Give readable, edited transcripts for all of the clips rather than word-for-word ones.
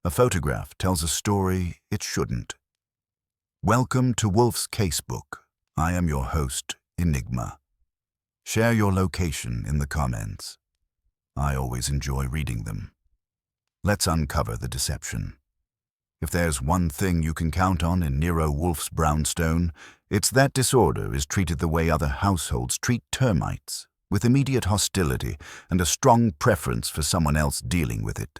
A photograph tells a story it shouldn't. Welcome to Wolfe's Casebook. I am your host, Enigma. Share your location in the comments. I always enjoy reading them. Let's uncover the deception. If there's one thing you can count on in Nero Wolfe's brownstone, it's that disorder is treated the way other households treat termites, with immediate hostility and a strong preference for someone else dealing with it.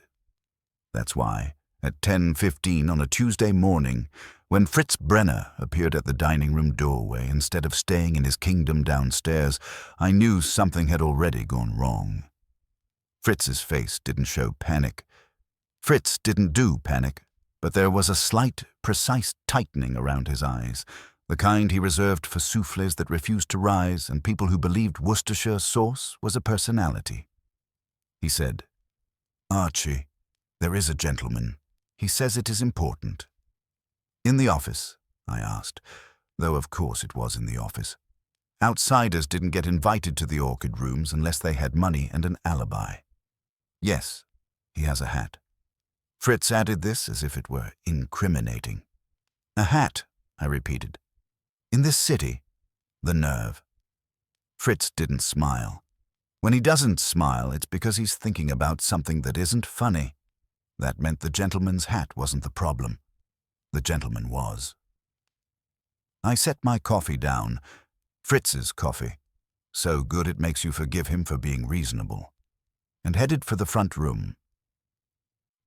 That's why, at 10:15 on a Tuesday morning, when Fritz Brenner appeared at the dining room doorway instead of staying in his kingdom downstairs, I knew something had already gone wrong. Fritz's face didn't show panic. Fritz didn't do panic, but there was a slight, precise tightening around his eyes, the kind he reserved for soufflés that refused to rise and people who believed Worcestershire sauce was a personality. He said, "Archie, there is a gentleman. He says it is important." "In the office?" I asked, though of course it was in the office. Outsiders didn't get invited to the orchid rooms unless they had money and an alibi. "Yes, he has a hat." Fritz added this as if it were incriminating. "A hat," I repeated. "In this city?" The nerve. Fritz didn't smile. When he doesn't smile, it's because he's thinking about something that isn't funny. That meant the gentleman's hat wasn't the problem. The gentleman was. I set my coffee down, Fritz's coffee, so good it makes you forgive him for being reasonable, and headed for the front room.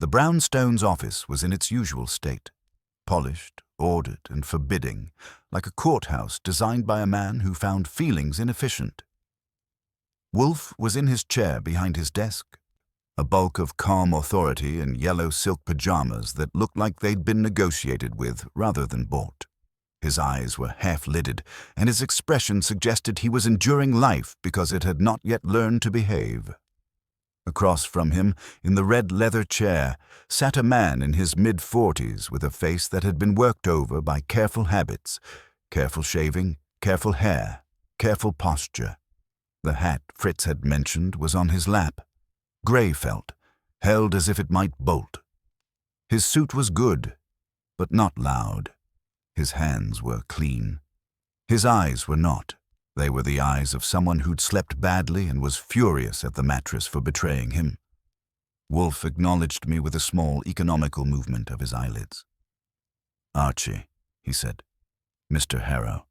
The brownstone's office was in its usual state, polished, ordered, and forbidding, like a courthouse designed by a man who found feelings inefficient. Wolfe was in his chair behind his desk, a bulk of calm authority in yellow silk pajamas that looked like they'd been negotiated with rather than bought. His eyes were half-lidded, and his expression suggested he was enduring life because it had not yet learned to behave. Across from him, in the red leather chair, sat a man in his mid-40s with a face that had been worked over by careful habits, careful shaving, careful hair, careful posture. The hat Fritz had mentioned was on his lap, grey felt, held as if it might bolt. His suit was good, but not loud. His hands were clean. His eyes were not. They were the eyes of someone who'd slept badly and was furious at the mattress for betraying him. Wolfe acknowledged me with a small, economical movement of his eyelids. "Archie," he said. "Mr. Harrow."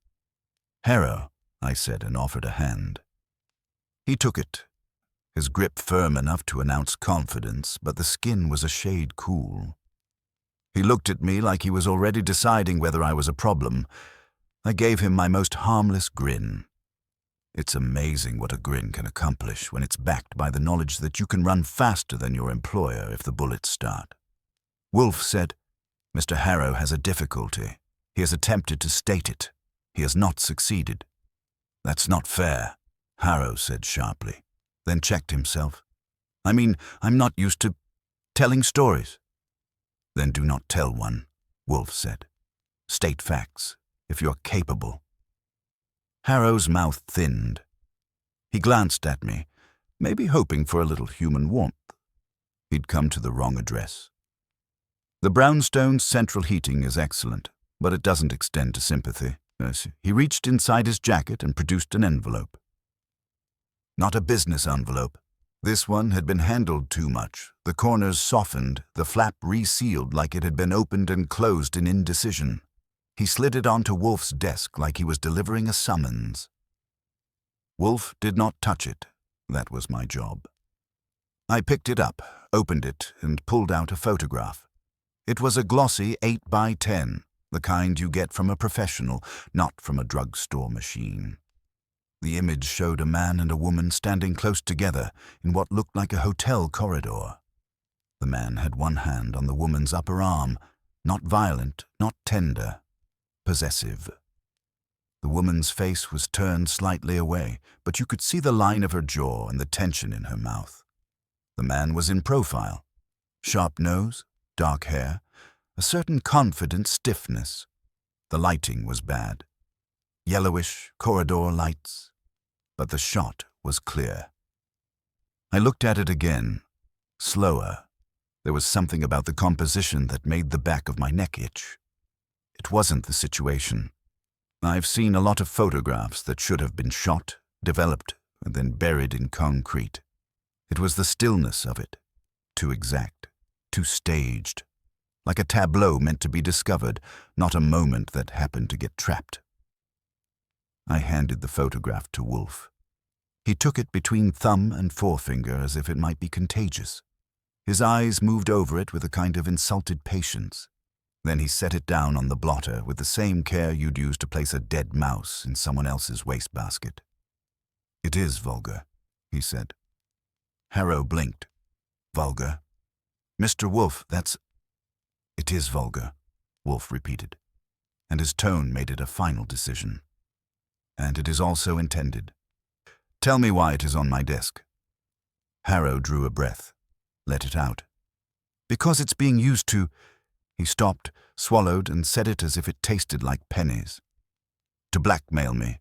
"Harrow," I said and offered a hand. He took it, his grip firm enough to announce confidence, but the skin was a shade cool. He looked at me like he was already deciding whether I was a problem. I gave him my most harmless grin. It's amazing what a grin can accomplish when it's backed by the knowledge that you can run faster than your employer if the bullets start. Wolfe said, "Mr. Harrow has a difficulty. He has attempted to state it. He has not succeeded." "That's not fair," Harrow said sharply, then checked himself. "I mean, I'm not used to telling stories." "Then do not tell one," Wolfe said. "State facts, if you're capable." Harrow's mouth thinned. He glanced at me, maybe hoping for a little human warmth. He'd come to the wrong address. The brownstone's central heating is excellent, but it doesn't extend to sympathy. He reached inside his jacket and produced an envelope. Not a business envelope. This one had been handled too much, the corners softened, the flap resealed like it had been opened and closed in indecision. He slid it onto Wolfe's desk like he was delivering a summons. Wolfe did not touch it. That was my job. I picked it up, opened it, and pulled out a photograph. It was a glossy 8x10, the kind you get from a professional, not from a drugstore machine. The image showed a man and a woman standing close together in what looked like a hotel corridor. The man had one hand on the woman's upper arm, not violent, not tender, possessive. The woman's face was turned slightly away, but you could see the line of her jaw and the tension in her mouth. The man was in profile. Sharp nose, dark hair, a certain confident stiffness. The lighting was bad. Yellowish corridor lights, but the shot was clear. I looked at it again, slower, There was something about the composition that made the back of my neck itch. It wasn't the situation. I've seen a lot of photographs that should have been shot, developed, and then buried in concrete. It was the stillness of it. Too exact, too staged. Like a tableau meant to be discovered, not a moment that happened to get trapped. I handed the photograph to Wolfe. He took it between thumb and forefinger as if it might be contagious. His eyes moved over it with a kind of insulted patience. Then he set it down on the blotter with the same care you'd use to place a dead mouse in someone else's wastebasket. "It is vulgar," he said. Harrow blinked. "Vulgar? Mr. Wolfe, that's—" "It is vulgar," Wolfe repeated, and his tone made it a final decision. "And it is also intended. Tell me why it is on my desk." Harrow drew a breath, let it out. "Because it's being used to—" He stopped, swallowed, and said it as if it tasted like pennies. "To blackmail me."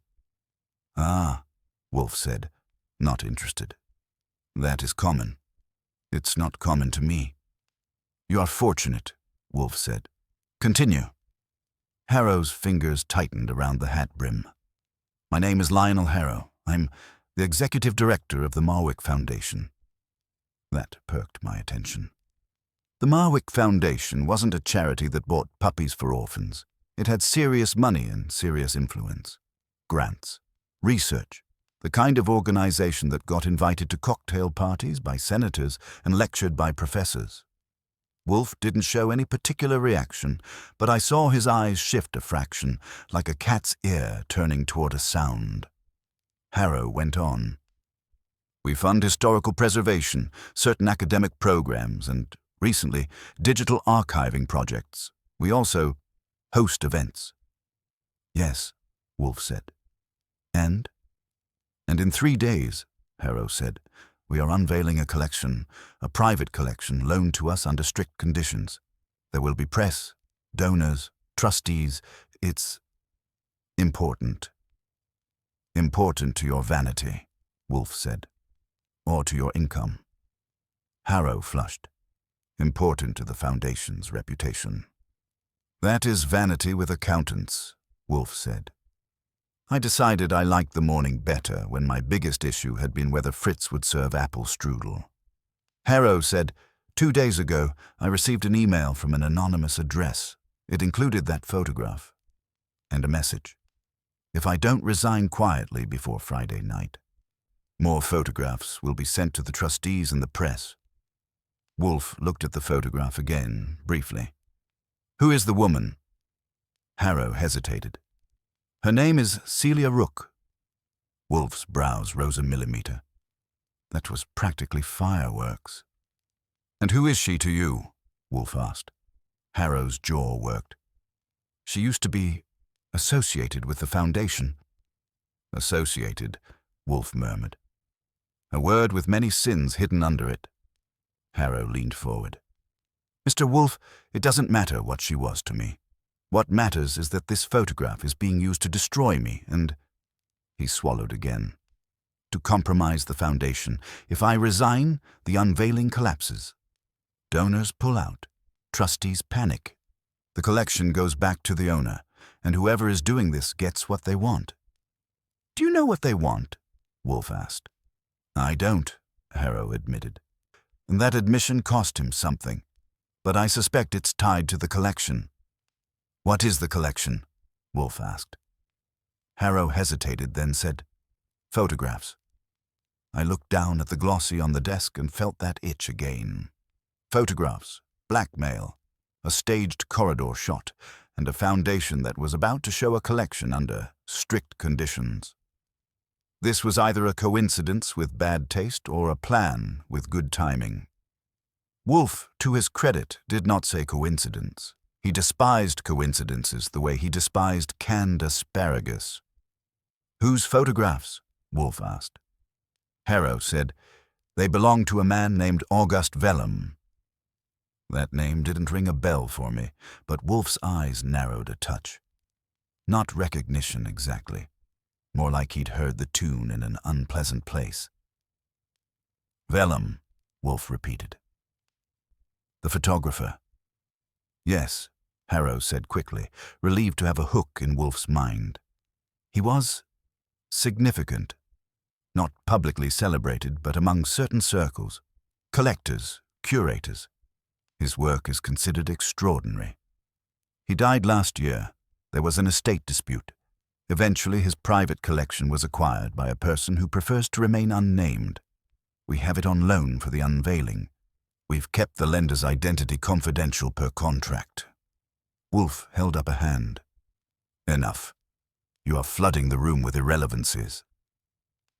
"Ah," Wolfe said, not interested. "That is common. It's not common to me." "You are fortunate," Wolfe said. "Continue." Harrow's fingers tightened around the hat brim. "My name is Lionel Harrow. I'm the executive director of the Marwick Foundation." That perked my attention. The Marwick Foundation wasn't a charity that bought puppies for orphans. It had serious money and serious influence. Grants. Research. The kind of organization that got invited to cocktail parties by senators and lectured by professors. Wolfe didn't show any particular reaction, but I saw his eyes shift a fraction, like a cat's ear turning toward a sound. Harrow went on. "We fund historical preservation, certain academic programs, and, recently, digital archiving projects. We also host events." "Yes," Wolfe said. "And?" "And in 3 days," Harrow said, "we are unveiling a collection, a private collection loaned to us under strict conditions. There will be press, donors, trustees. It's important." "Important to your vanity," Wolfe said, "or to your income." Harrow flushed. "Important to the Foundation's reputation." "That is vanity with accountants," Wolfe said. I decided I liked the morning better when my biggest issue had been whether Fritz would serve apple strudel. Harrow said, 2 days ago, I received an email from an anonymous address. It included that photograph. And a message. If I don't resign quietly before Friday night, more photographs will be sent to the trustees and the press." Wolfe looked at the photograph again, briefly. "Who is the woman?" Harrow hesitated. "Her name is Celia Rook." Wolfe's brows rose a millimeter. That was practically fireworks. "And who is she to you?" Wolfe asked. Harrow's jaw worked. "She used to be associated with the Foundation." "Associated," Wolfe murmured. "A word with many sins hidden under it." Harrow leaned forward. "Mr. Wolfe, it doesn't matter what she was to me. What matters is that this photograph is being used to destroy me and—" He swallowed again. "To compromise the Foundation. If I resign, the unveiling collapses. Donors pull out. Trustees panic. The collection goes back to the owner, and whoever is doing this gets what they want." "Do you know what they want?" Wolfe asked. "I don't," Harrow admitted. And that admission cost him something. But I suspect it's tied to the collection. "What is the collection?" Wolfe asked. Harrow hesitated, then said, "Photographs." I looked down at the glossy on the desk and felt that itch again. Photographs, blackmail, a staged corridor shot, and a Foundation that was about to show a collection under strict conditions. This was either a coincidence with bad taste or a plan with good timing. Wolfe, to his credit, did not say coincidence. He despised coincidences the way he despised canned asparagus. "Whose photographs?" Wolfe asked. Harrow said, "They belong to a man named August Vellum." That name didn't ring a bell for me, but Wolfe's eyes narrowed a touch. Not recognition exactly. More like he'd heard the tune in an unpleasant place. "Vellum," Wolfe repeated. The photographer. Yes, Harrow said quickly, relieved to have a hook in Wolfe's mind. He was significant, not publicly celebrated, but among certain circles, collectors, curators. His work is considered extraordinary. He died last year. There was an estate dispute. Eventually, his private collection was acquired by a person who prefers to remain unnamed. We have it on loan for the unveiling. We've kept the lender's identity confidential per contract. Wolfe held up a hand. Enough. You are flooding the room with irrelevancies.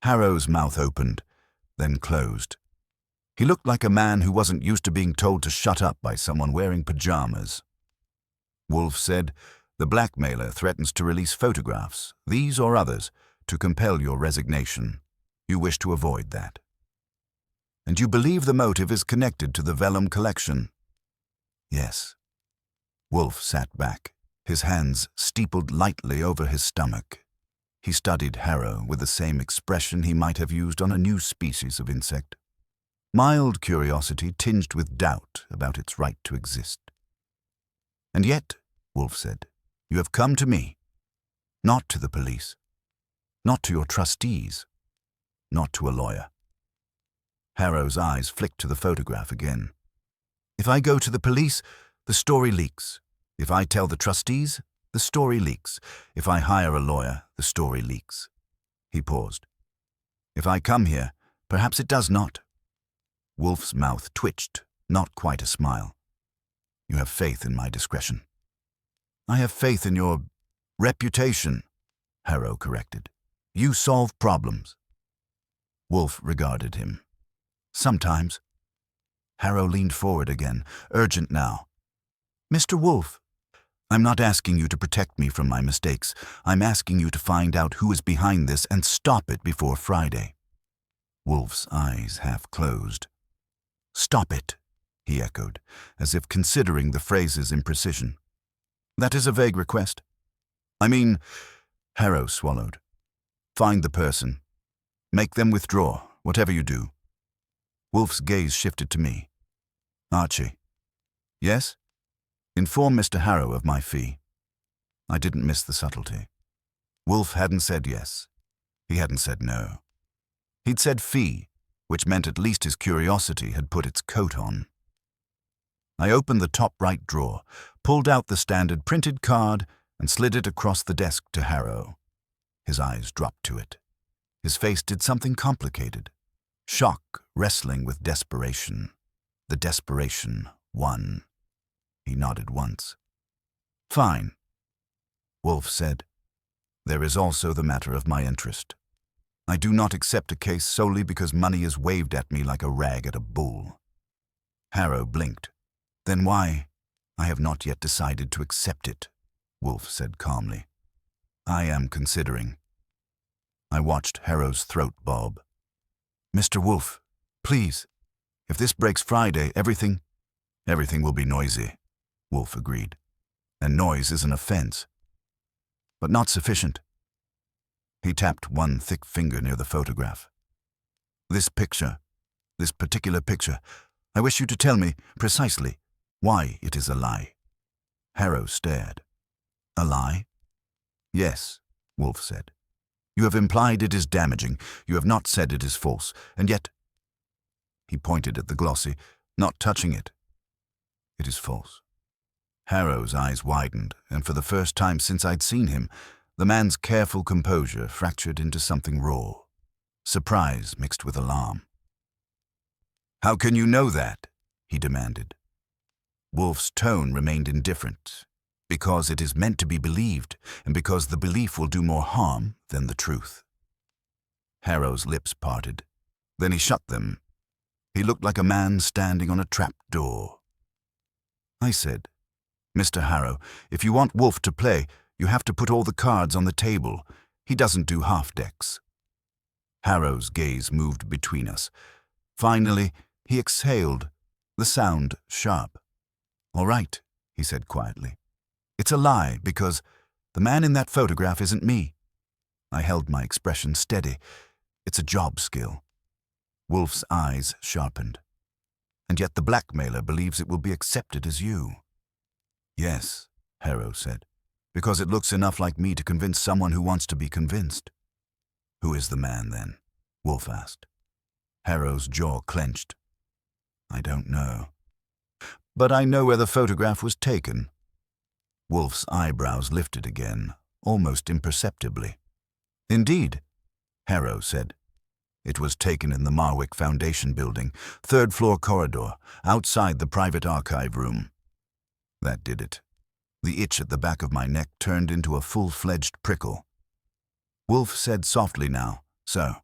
Harrow's mouth opened, then closed. He looked like a man who wasn't used to being told to shut up by someone wearing pajamas. Wolfe said, "The blackmailer threatens to release photographs, these or others, to compel your resignation. You wish to avoid that. And you believe the motive is connected to the vellum collection?" Yes. Wolfe sat back, his hands steepled lightly over his stomach. He studied Harrow with the same expression he might have used on a new species of insect. Mild curiosity tinged with doubt about its right to exist. "And yet," Wolfe said, "you have come to me, not to the police, not to your trustees, not to a lawyer." Harrow's eyes flicked to the photograph again. "If I go to the police, the story leaks. If I tell the trustees, the story leaks. If I hire a lawyer, the story leaks." He paused. "If I come here, perhaps it does not." Wolfe's mouth twitched, not quite a smile. "You have faith in my discretion." "I have faith in your reputation," Harrow corrected. "You solve problems." Wolfe regarded him. "Sometimes." Harrow leaned forward again, urgent now. "Mr. Wolfe, I'm not asking you to protect me from my mistakes. I'm asking you to find out who is behind this and stop it before Friday." Wolfe's eyes half closed. "Stop it," he echoed, as if considering the phrase's imprecision. "That is a vague request." "I mean," Harrow swallowed, "find the person. Make them withdraw, whatever you do." Wolfe's gaze shifted to me. "Archie." "Yes?" "Inform Mr. Harrow of my fee." I didn't miss the subtlety. Wolfe hadn't said yes. He hadn't said no. He'd said fee, which meant at least his curiosity had put its coat on. I opened the top right drawer, pulled out the standard printed card, and slid it across the desk to Harrow. His eyes dropped to it. His face did something complicated. Shock wrestling with desperation. The desperation won. He nodded once. "Fine," Wolfe said. "There is also the matter of my interest. I do not accept a case solely because money is waved at me like a rag at a bull." Harrow blinked. "Then why?" "I have not yet decided to accept it," Wolfe said calmly. "I am considering." I watched Harrow's throat bob. "Mr. Wolfe, please, if this breaks Friday, everything will be noisy," Wolfe agreed. "And noise is an offense. But not sufficient." He tapped one thick finger near the photograph. "This picture, this particular picture, I wish you to tell me precisely why it is a lie." Harrow stared. "A lie?" "Yes," Wolfe said. "You have implied it is damaging. You have not said it is false. And yet—" He pointed at the glossy, not touching it. "It is false." Harrow's eyes widened, and for the first time since I'd seen him, the man's careful composure fractured into something raw. Surprise mixed with alarm. "How can you know that?" he demanded. Wolfe's tone remained indifferent. "Because it is meant to be believed, and because the belief will do more harm than the truth." Harrow's lips parted. Then he shut them. He looked like a man standing on a trap door. I said, "Mr. Harrow, if you want Wolfe to play, you have to put all the cards on the table. He doesn't do half-decks." Harrow's gaze moved between us. Finally, he exhaled, the sound sharp. "All right," he said quietly. "It's a lie because the man in that photograph isn't me." I held my expression steady. "It's a job skill." Wolfe's eyes sharpened. and yet the blackmailer believes it will be accepted as you. Yes, Harrow said, because it looks enough like me to convince someone who wants to be convinced. Who is the man, then? Wolfe asked. Harrow's jaw clenched. I don't know. But I know where the photograph was taken. Wolfe's eyebrows lifted again, almost imperceptibly. Indeed, Harrow said. It was taken in the Marwick Foundation building, third-floor corridor, outside the private archive room. That did it. The itch at the back of my neck turned into a full-fledged prickle. Wolfe said softly now, so,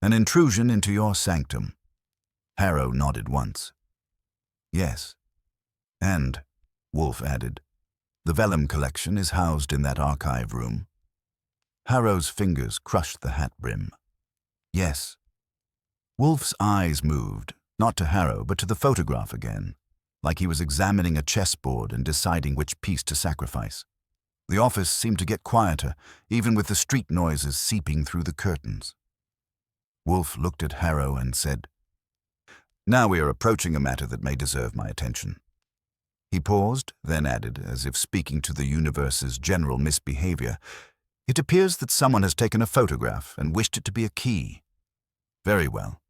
an intrusion into your sanctum. Harrow nodded once. Yes. And, Wolfe added, the vellum collection is housed in that archive room. Harrow's fingers crushed the hat brim. Yes. Wolfe's eyes moved, not to Harrow, but to the photograph again, like he was examining a chessboard and deciding which piece to sacrifice. The office seemed to get quieter, even with the street noises seeping through the curtains. Wolfe looked at Harrow and said, Now we are approaching a matter that may deserve my attention. He paused, then added, as if speaking to the universe's general misbehavior, It appears that someone has taken a photograph and wished it to be a key. Very well.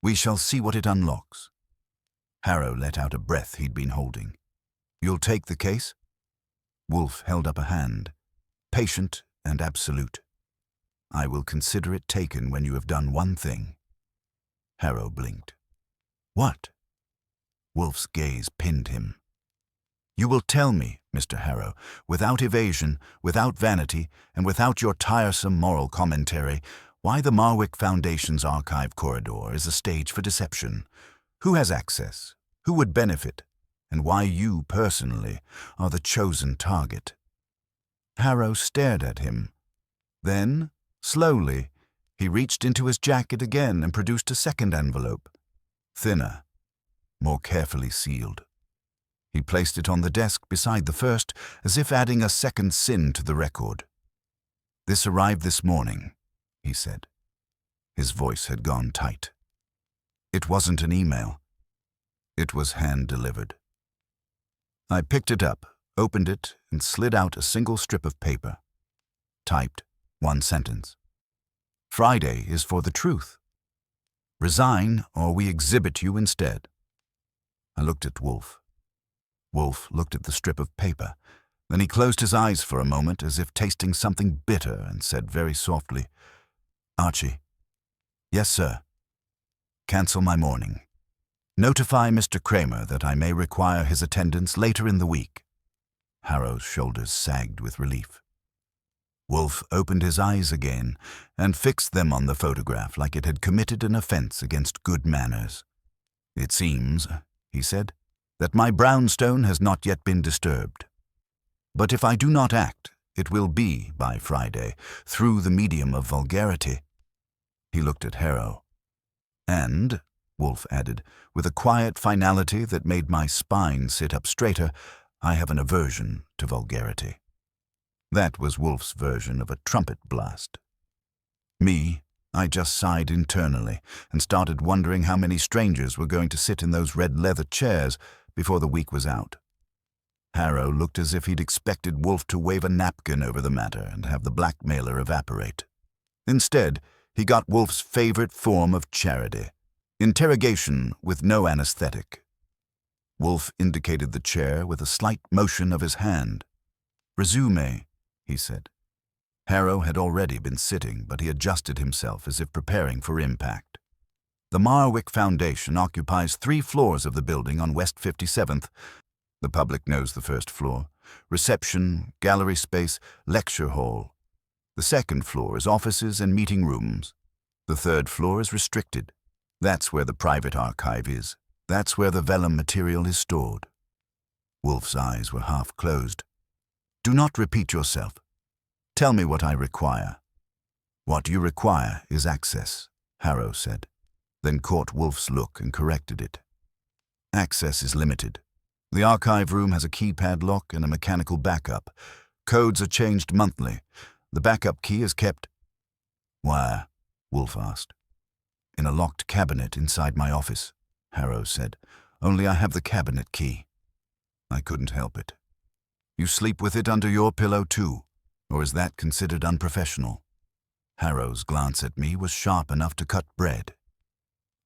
We shall see what it unlocks. Harrow let out a breath he'd been holding. You'll take the case? Wolfe held up a hand, patient and absolute. I will consider it taken when you have done one thing. Harrow blinked. What? Wolfe's gaze pinned him. You will tell me, Mr. Harrow, without evasion, without vanity, and without your tiresome moral commentary, why the Marwick Foundation's archive corridor is a stage for deception, who has access, who would benefit, and why you, personally, are the chosen target. Harrow stared at him. Then, slowly, he reached into his jacket again and produced a second envelope, thinner, more carefully sealed. He placed it on the desk beside the first, as if adding a second sin to the record. This arrived this morning, he said. His voice had gone tight. It wasn't an email. It was hand-delivered. I picked it up, opened it, and slid out a single strip of paper. Typed one sentence. Friday is for the truth. Resign, or we exhibit you instead. I looked at Wolfe. Wolfe looked at the strip of paper. Then he closed his eyes for a moment as if tasting something bitter and said very softly, Archie. Yes, sir. Cancel my morning. Notify Mr. Kramer that I may require his attendance later in the week. Harrow's shoulders sagged with relief. Wolfe opened his eyes again and fixed them on the photograph like it had committed an offense against good manners. It seems, he said, that my brownstone has not yet been disturbed. But if I do not act, it will be, by Friday, through the medium of vulgarity. He looked at Harrow. And, Wolfe added, with a quiet finality that made my spine sit up straighter, I have an aversion to vulgarity. That was Wolfe's version of a trumpet blast. Me, I just sighed internally and started wondering how many strangers were going to sit in those red leather chairs before the week was out. Harrow looked as if he'd expected Wolfe to wave a napkin over the matter and have the blackmailer evaporate. Instead, he got Wolfe's favorite form of charity, interrogation with no anesthetic. Wolfe indicated the chair with a slight motion of his hand. Resume, he said. Harrow had already been sitting, but he adjusted himself as if preparing for impact. The Marwick Foundation occupies 3 floors of the building on West 57th. The public knows the first floor. Reception, gallery space, lecture hall. The second floor is offices and meeting rooms. The third floor is restricted. That's where the private archive is. That's where the vellum material is stored. Wolfe's eyes were half closed. Do not repeat yourself. Tell me what I require. What you require is access, Harrow said, then caught Wolfe's look and corrected it. Access is limited. The archive room has a keypad lock and a mechanical backup. Codes are changed monthly. The backup key is kept... Where? Wolfe asked. In a locked cabinet inside my office, Harrow said, only I have the cabinet key." I couldn't help it. "You sleep with it under your pillow too, or is that considered unprofessional?" Harrow's glance at me was sharp enough to cut bread.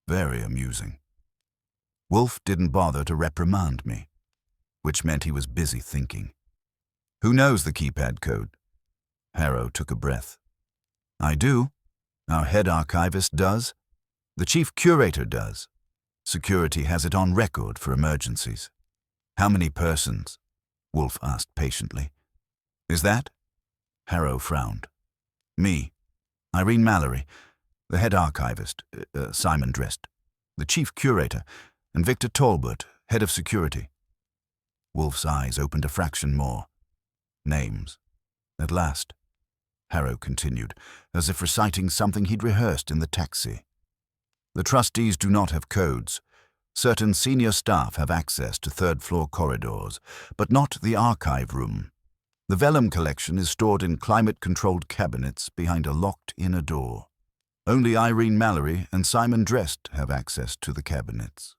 Very amusing. Wolfe didn't bother to reprimand me, which meant he was busy thinking. "Who knows the keypad code?" Harrow took a breath. "I do. Our head archivist does. The chief curator does. Security has it on record for emergencies." "How many persons?" Wolfe asked patiently. "Is that?" Harrow frowned. "Me, Irene Mallory, the head archivist, Simon Drest, the chief curator, and Victor Talbot, head of security." Wolfe's eyes opened a fraction more. "Names. At last," Harrow continued, as if reciting something he'd rehearsed in the taxi. "The trustees do not have codes. Certain senior staff have access to third-floor corridors, but not the archive room. The vellum collection is stored in climate-controlled cabinets behind a locked inner door. Only Irene Mallory and Simon Drest have access to the cabinets.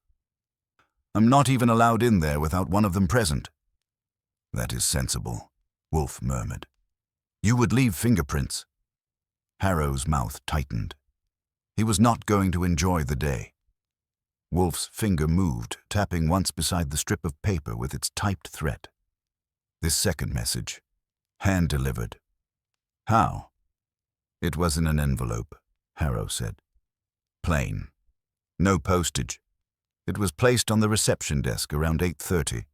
I'm not even allowed in there without one of them present." "That is sensible," Wolfe murmured. "You would leave fingerprints." Harrow's mouth tightened. He was not going to enjoy the day. Wolfe's finger moved, tapping once beside the strip of paper with its typed threat. This second message, hand-delivered. "How?" "It was in an envelope," Harrow said. "Plain. No postage. It was placed on the reception desk around 8:30.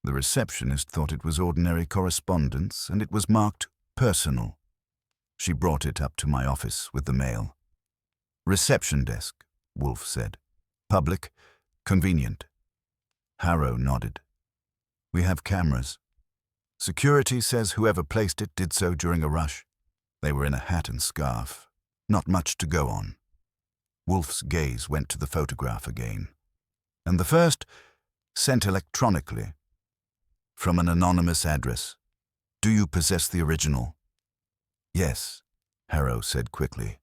The receptionist thought it was ordinary correspondence, and it was marked personal. She brought it up to my office with the mail." "Reception desk," Wolfe said. "Public, convenient." Harrow nodded. "We have cameras. Security says whoever placed it did so during a rush. They were in a hat and scarf. Not much to go on." Wolfe's gaze went to the photograph again. "And the first, sent electronically, from an anonymous address. Do you possess the original?" "Yes," Harrow said quickly.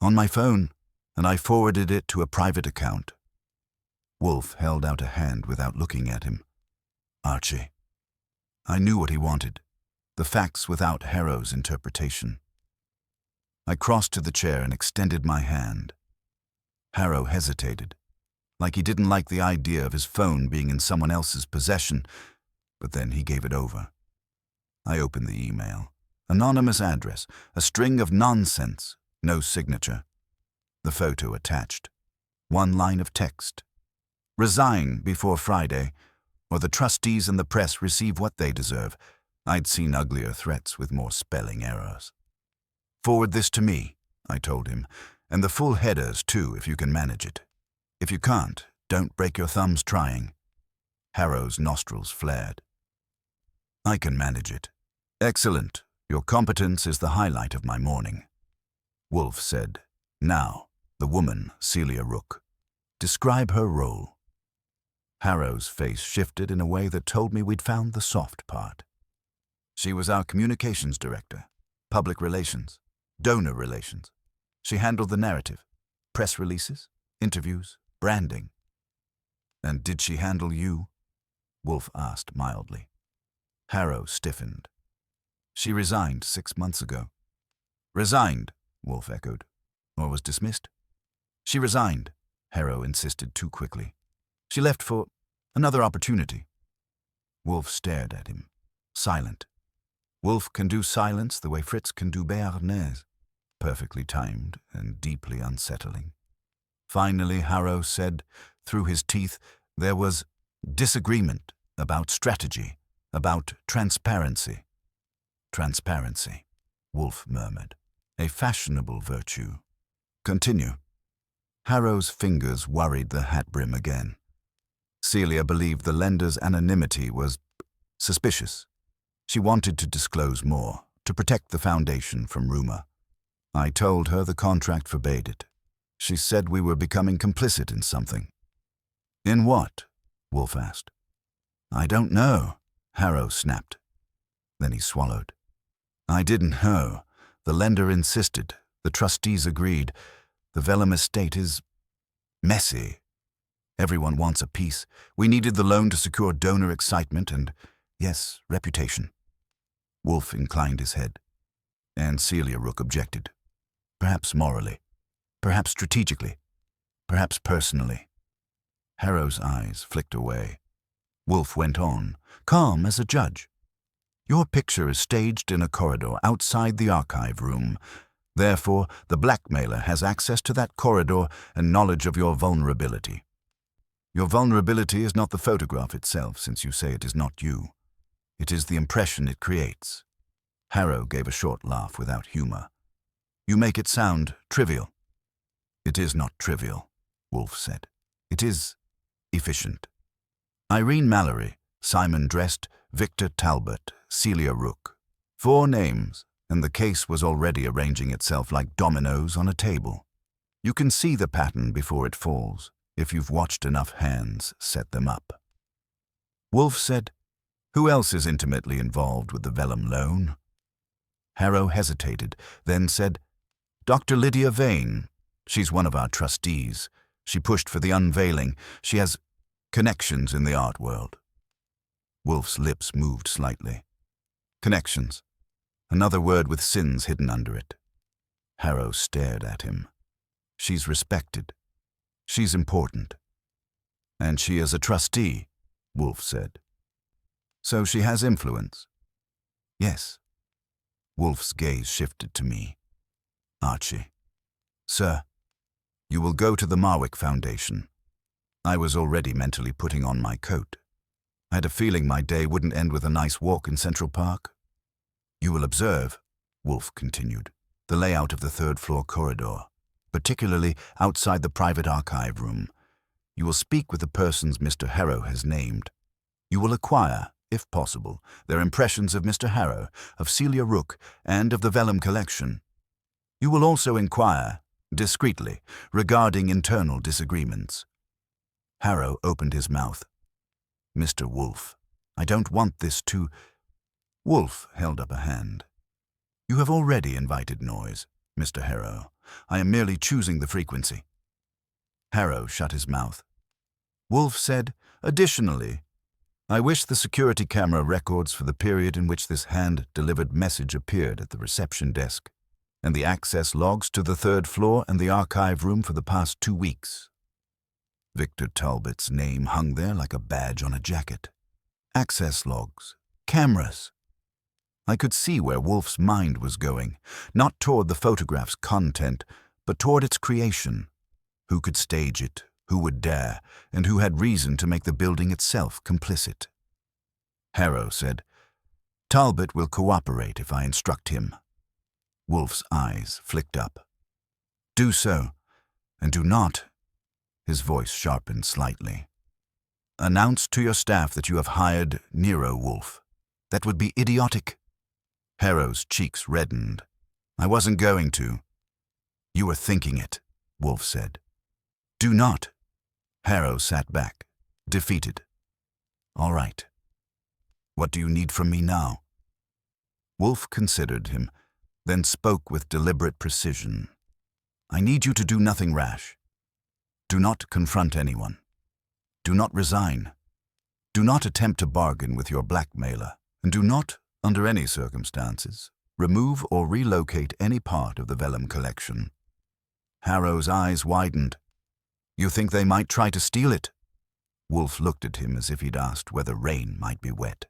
"On my phone, and I forwarded it to a private account." Wolfe held out a hand without looking at him. "Archie." I knew what he wanted, the facts without Harrow's interpretation. I crossed to the chair and extended my hand. Harrow hesitated, like he didn't like the idea of his phone being in someone else's possession, but then he gave it over. I opened the email. Anonymous address, a string of nonsense, no signature. The photo attached. One line of text. "Resign before Friday, or the trustees and the press receive what they deserve." I'd seen uglier threats with more spelling errors. "Forward this to me," I told him, "and the full headers too, if you can manage it. If you can't, don't break your thumbs trying." Harrow's nostrils flared. "I can manage it." "Excellent. Your competence is the highlight of my morning." Wolfe said, "Now, the woman, Celia Rook. Describe her role." Harrow's face shifted in a way that told me we'd found the soft part. "She was our communications director, public relations, donor relations. She handled the narrative, press releases, interviews, branding." "And did she handle you?" Wolfe asked mildly. Harrow stiffened. "She resigned 6 months ago." "Resigned," Wolfe echoed. "Or was dismissed?" "She resigned," Harrow insisted too quickly. "She left for another opportunity." Wolfe stared at him, silent. Wolfe can do silence the way Fritz can do Béarnaise, perfectly timed and deeply unsettling. Finally, Harrow said, through his teeth, there was disagreement about strategy, about transparency. "Transparency," Wolfe murmured. "A fashionable virtue. Continue." Harrow's fingers worried the hat brim again. "Celia believed the lender's anonymity was suspicious. She wanted to disclose more, to protect the foundation from rumor. I told her the contract forbade it. She said we were becoming complicit in something." "In what?" Wolfe asked. "I don't know," Harrow snapped. Then he swallowed. "I didn't know. The lender insisted. The trustees agreed. The Vellum estate is messy." Everyone wants a piece. We needed the loan to secure donor excitement and, yes, reputation. Wolfe inclined his head, and Celia Rook objected. Perhaps morally, perhaps strategically, perhaps personally. Harrow's eyes flicked away. Wolfe went on, calm as a judge. Your picture is staged in a corridor outside the archive room. Therefore, the blackmailer has access to that corridor and knowledge of your vulnerability. Your vulnerability is not the photograph itself, since you say it is not you. It is the impression it creates. Harrow gave a short laugh without humor. You make it sound trivial. It is not trivial, Wolfe said. It is efficient. Irene Mallory, Simon Drest, Victor Talbot, Celia Rook. 4 names, and the case was already arranging itself like dominoes on a table. You can see the pattern before it falls, if you've watched enough hands set them up. Wolfe said, Who else is intimately involved with the vellum loan? Harrow hesitated, then said, Dr. Lydia Vane. She's one of our trustees. She pushed for the unveiling. She has connections in the art world. Wolfe's lips moved slightly. Connections. Another word with sins hidden under it. Harrow stared at him. She's respected. She's important. And she is a trustee, Wolfe said. So she has influence. Yes. Wolfe's gaze shifted to me. Archie. Sir, you will go to the Marwick Foundation. I was already mentally putting on my coat. I had a feeling my day wouldn't end with a nice walk in Central Park. You will observe, Wolfe continued, the layout of the 3rd-floor corridor, particularly outside the private archive room. You will speak with the persons Mr. Harrow has named. You will acquire, if possible, their impressions of Mr. Harrow, of Celia Rook, and of the vellum collection. You will also inquire, discreetly, regarding internal disagreements. Harrow opened his mouth. Mr. Wolfe, I don't want this to... Wolfe held up a hand. You have already invited noise, Mr. Harrow. I am merely choosing the frequency. Harrow shut his mouth. Wolfe said, Additionally, I wish the security camera records for the period in which this hand-delivered message appeared at the reception desk, and the access logs to the 3rd floor and the archive room for the past 2 weeks. Victor Talbot's name hung there like a badge on a jacket. Access logs. Cameras. I could see where Wolfe's mind was going, not toward the photograph's content, but toward its creation. Who could stage it, who would dare, and who had reason to make the building itself complicit. Harrow said, Talbot will cooperate if I instruct him. Wolfe's eyes flicked up. Do so, and do not. His voice sharpened slightly. Announce to your staff that you have hired Nero Wolfe. That would be idiotic. Harrow's cheeks reddened. I wasn't going to. You were thinking it, Wolfe said. Do not. Harrow sat back, defeated. All right. What do you need from me now? Wolfe considered him, then spoke with deliberate precision. I need you to do nothing rash. Do not confront anyone. Do not resign. Do not attempt to bargain with your blackmailer, and do not, under any circumstances, remove or relocate any part of the vellum collection. Harrow's eyes widened. You think they might try to steal it? Wolfe looked at him as if he'd asked whether rain might be wet.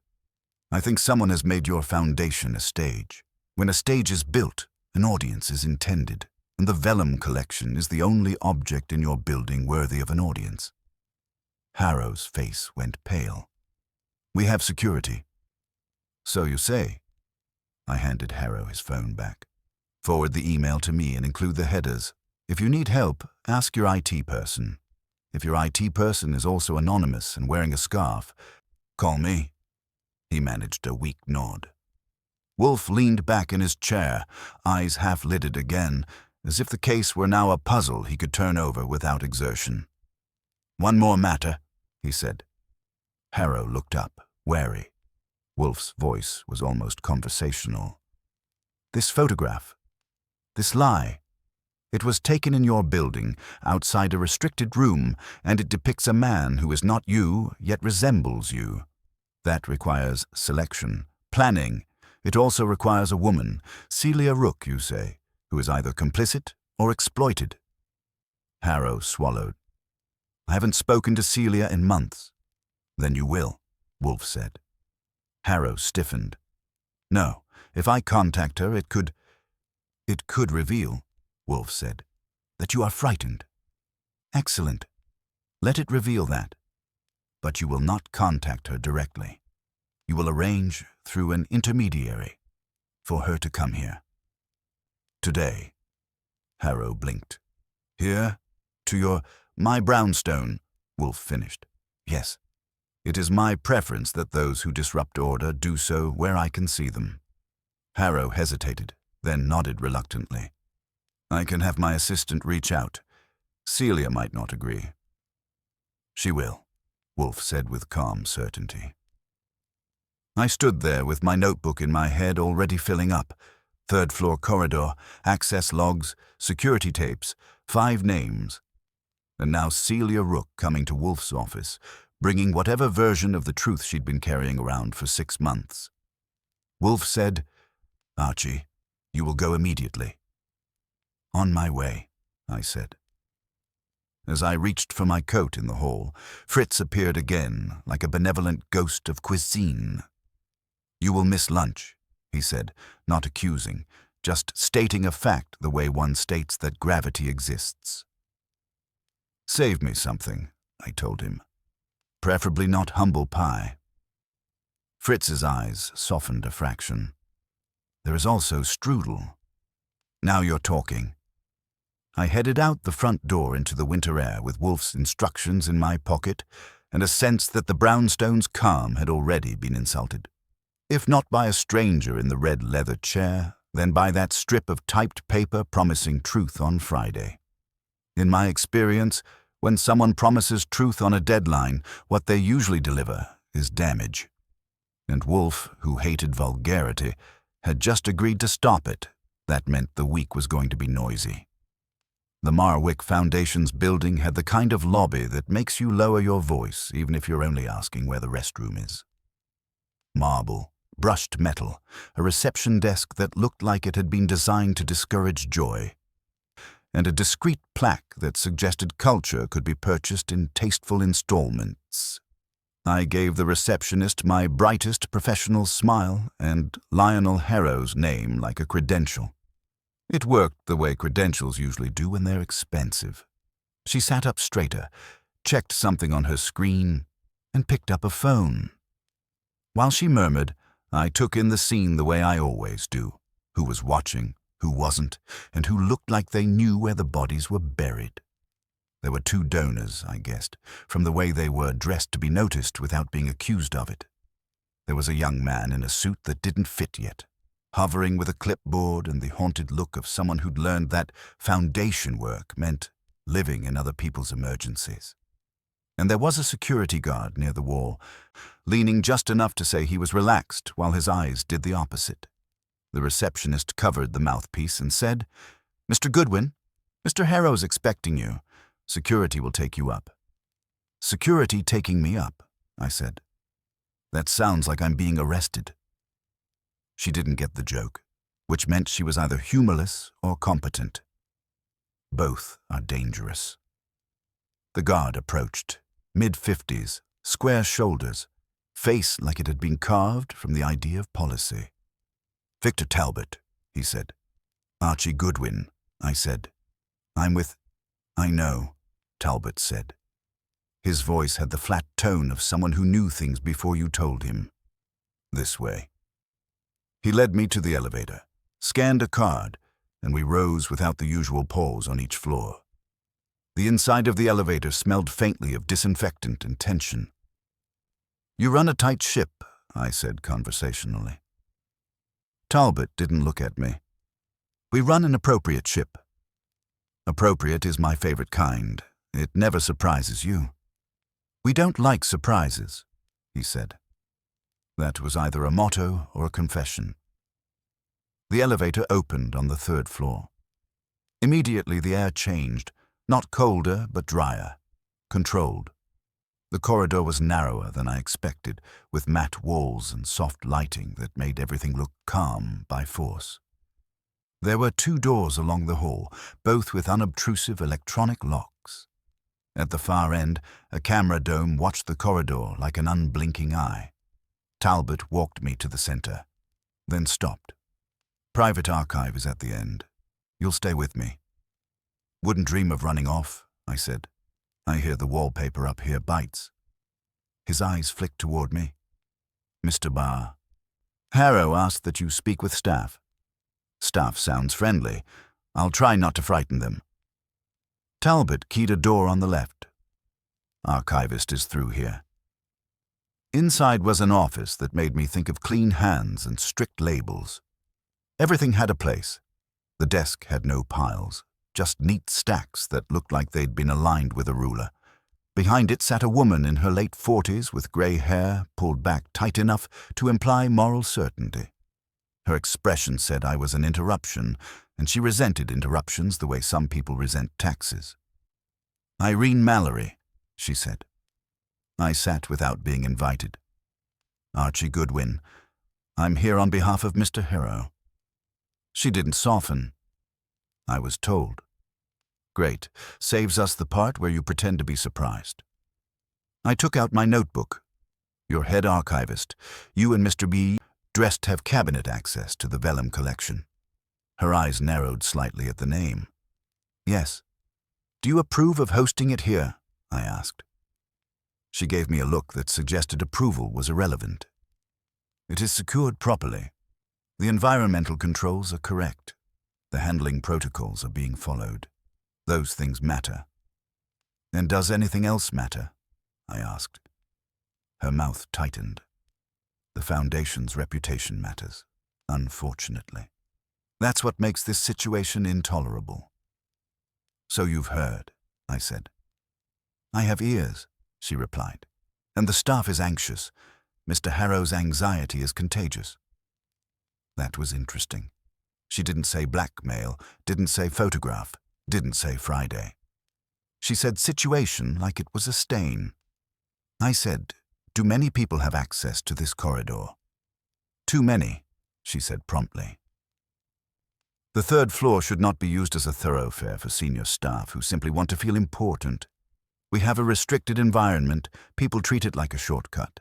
I think someone has made your foundation a stage. When a stage is built, an audience is intended, and the vellum collection is the only object in your building worthy of an audience. Harrow's face went pale. We have security. So you say. I handed Harrow his phone back. Forward the email to me and include the headers. If you need help, ask your IT person. If your IT person is also anonymous and wearing a scarf, call me. He managed a weak nod. Wolfe leaned back in his chair, eyes half-lidded again, as if the case were now a puzzle he could turn over without exertion. One more matter, he said. Harrow looked up, wary. Wolfe's voice was almost conversational. This photograph, this lie, It was taken in your building, outside a restricted room, and it depicts a man who is not you, yet resembles you. That requires selection, planning. It also requires a woman, Celia Rook, you say, who is either complicit or exploited. Harrow swallowed. I haven't spoken to Celia in months. Then you will, Wolfe said. Harrow stiffened. No, if I contact her, it could reveal, Wolfe said, that you are frightened. Excellent. Let it reveal that. But you will not contact her directly. You will arrange, through an intermediary, for her to come here. Today. Harrow blinked. Here? To my brownstone, Wolfe finished. Yes. It is my preference that those who disrupt order do so where I can see them. Harrow hesitated, then nodded reluctantly. I can have my assistant reach out. Celia might not agree. She will, Wolfe said with calm certainty. I stood there with my notebook in my head already filling up. Third-floor corridor, access logs, security tapes, 5 names. And now Celia Rook coming to Wolfe's office, bringing whatever version of the truth she'd been carrying around for 6 months. Wolfe said, Archie, you will go immediately. On my way, I said. As I reached for my coat in the hall, Fritz appeared again, like a benevolent ghost of cuisine. You will miss lunch, he said, not accusing, just stating a fact the way one states that gravity exists. Save me something, I told him. Preferably not humble pie. Fritz's eyes softened a fraction. There is also strudel. Now you're talking. I headed out the front door into the winter air with Wolfe's instructions in my pocket and a sense that the brownstone's calm had already been insulted. If not by a stranger in the red leather chair, then by that strip of typed paper promising truth on Friday. In my experience, when someone promises truth on a deadline, what they usually deliver is damage. And Wolfe, who hated vulgarity, had just agreed to stop it. That meant the week was going to be noisy. The Marwick Foundation's building had the kind of lobby that makes you lower your voice even if you're only asking where the restroom is. Marble, brushed metal, a reception desk that looked like it had been designed to discourage joy, and a discreet plaque that suggested culture could be purchased in tasteful installments. I gave the receptionist my brightest professional smile and Lionel Harrow's name like a credential. It worked the way credentials usually do when they're expensive. She sat up straighter, checked something on her screen, and picked up a phone. While she murmured, I took in the scene the way I always do. Who was watching, who wasn't, and who looked like they knew where the bodies were buried. There were 2 donors, I guessed, from the way they were dressed to be noticed without being accused of it. There was a young man in a suit that didn't fit yet, hovering with a clipboard and the haunted look of someone who'd learned that foundation work meant living in other people's emergencies. And there was a security guard near the wall, leaning just enough to say he was relaxed while his eyes did the opposite. The receptionist covered the mouthpiece and said, Mr. Goodwin, Mr. Harrow's expecting you. Security will take you up. Security taking me up, I said. That sounds like I'm being arrested. She didn't get the joke, which meant she was either humorless or competent. Both are dangerous. The guard approached, mid-50s, square shoulders, face like it had been carved from the idea of policy. Victor Talbot, he said. Archie Goodwin, I said. I'm with... I know, Talbot said. His voice had the flat tone of someone who knew things before you told him. This way. He led me to the elevator, scanned a card, and we rose without the usual pause on each floor. The inside of the elevator smelled faintly of disinfectant and tension. You run a tight ship, I said conversationally. Talbot didn't look at me. We run an appropriate ship. Appropriate is my favorite kind. It never surprises you. We don't like surprises, he said. That was either a motto or a confession. The elevator opened on the 3rd floor. Immediately the air changed, not colder but drier, controlled. The corridor was narrower than I expected, with matte walls and soft lighting that made everything look calm by force. There were 2 doors along the hall, both with unobtrusive electronic locks. At the far end, a camera dome watched the corridor like an unblinking eye. Talbot walked me to the center, then stopped. "Private archive is at the end. You'll stay with me." "Wouldn't dream of running off," I said. "I hear the wallpaper up here bites." His eyes flicked toward me. "Mr. Barr, Harrow asked that you speak with staff." "Staff sounds friendly. I'll try not to frighten them." Talbot keyed a door on the left. "Archivist is through here." Inside was an office that made me think of clean hands and strict labels. Everything had a place. The desk had no piles, just neat stacks that looked like they'd been aligned with a ruler. Behind it sat a woman in her late 40s with gray hair pulled back tight enough to imply moral certainty. Her expression said I was an interruption, and she resented interruptions the way some people resent taxes. "Irene Mallory," she said. I sat without being invited. "Archie Goodwin. I'm here on behalf of Mr. Harrow." She didn't soften. I was told. "Great. Saves us the part where you pretend to be surprised." I took out my notebook. "Your head archivist. You and Mr. B. dressed have cabinet access to the vellum collection." Her eyes narrowed slightly at the name. "Yes. Do you approve of hosting it here?" I asked. She gave me a look that suggested approval was irrelevant. "It is secured properly. The environmental controls are correct. The handling protocols are being followed. Those things matter." "And does anything else matter?" I asked. Her mouth tightened. "The Foundation's reputation matters, unfortunately. That's what makes this situation intolerable." "So you've heard," I said. "I have ears," she replied. "And the staff is anxious. Mr. Harrow's anxiety is contagious." That was interesting. She didn't say blackmail, didn't say photograph, didn't say Friday. She said situation like it was a stain. I said, "Do many people have access to this corridor?" "Too many," she said promptly. "The 3rd floor should not be used as a thoroughfare for senior staff who simply want to feel important. We have a restricted environment. People treat it like a shortcut."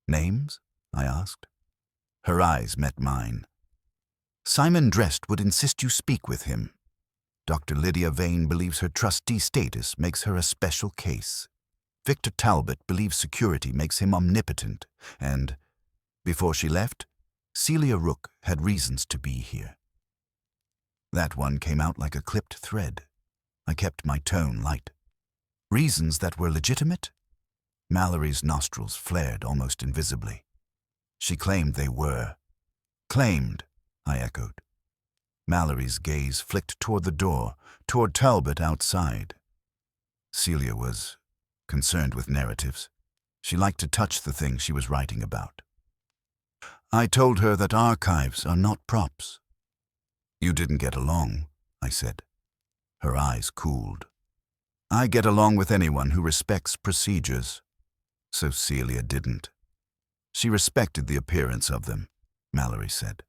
"Names?" I asked. Her eyes met mine. "Simon Drest would insist you speak with him. Dr. Lydia Vane believes her trustee status makes her a special case. Victor Talbot believes security makes him omnipotent. And, before she left, Celia Rook had reasons to be here." That one came out like a clipped thread. I kept my tone light. "Reasons that were legitimate?" Mallory's nostrils flared almost invisibly. She claimed they were. "Claimed," I echoed. Mallory's gaze flicked toward the door, toward Talbot outside. Celia was concerned with narratives. She liked to touch the thing she was writing about. I told her that archives are not props. "You didn't get along," I said. Her eyes cooled. "I get along with anyone who respects procedures." So Celia didn't. "She respected the appearance of them," Mallory said.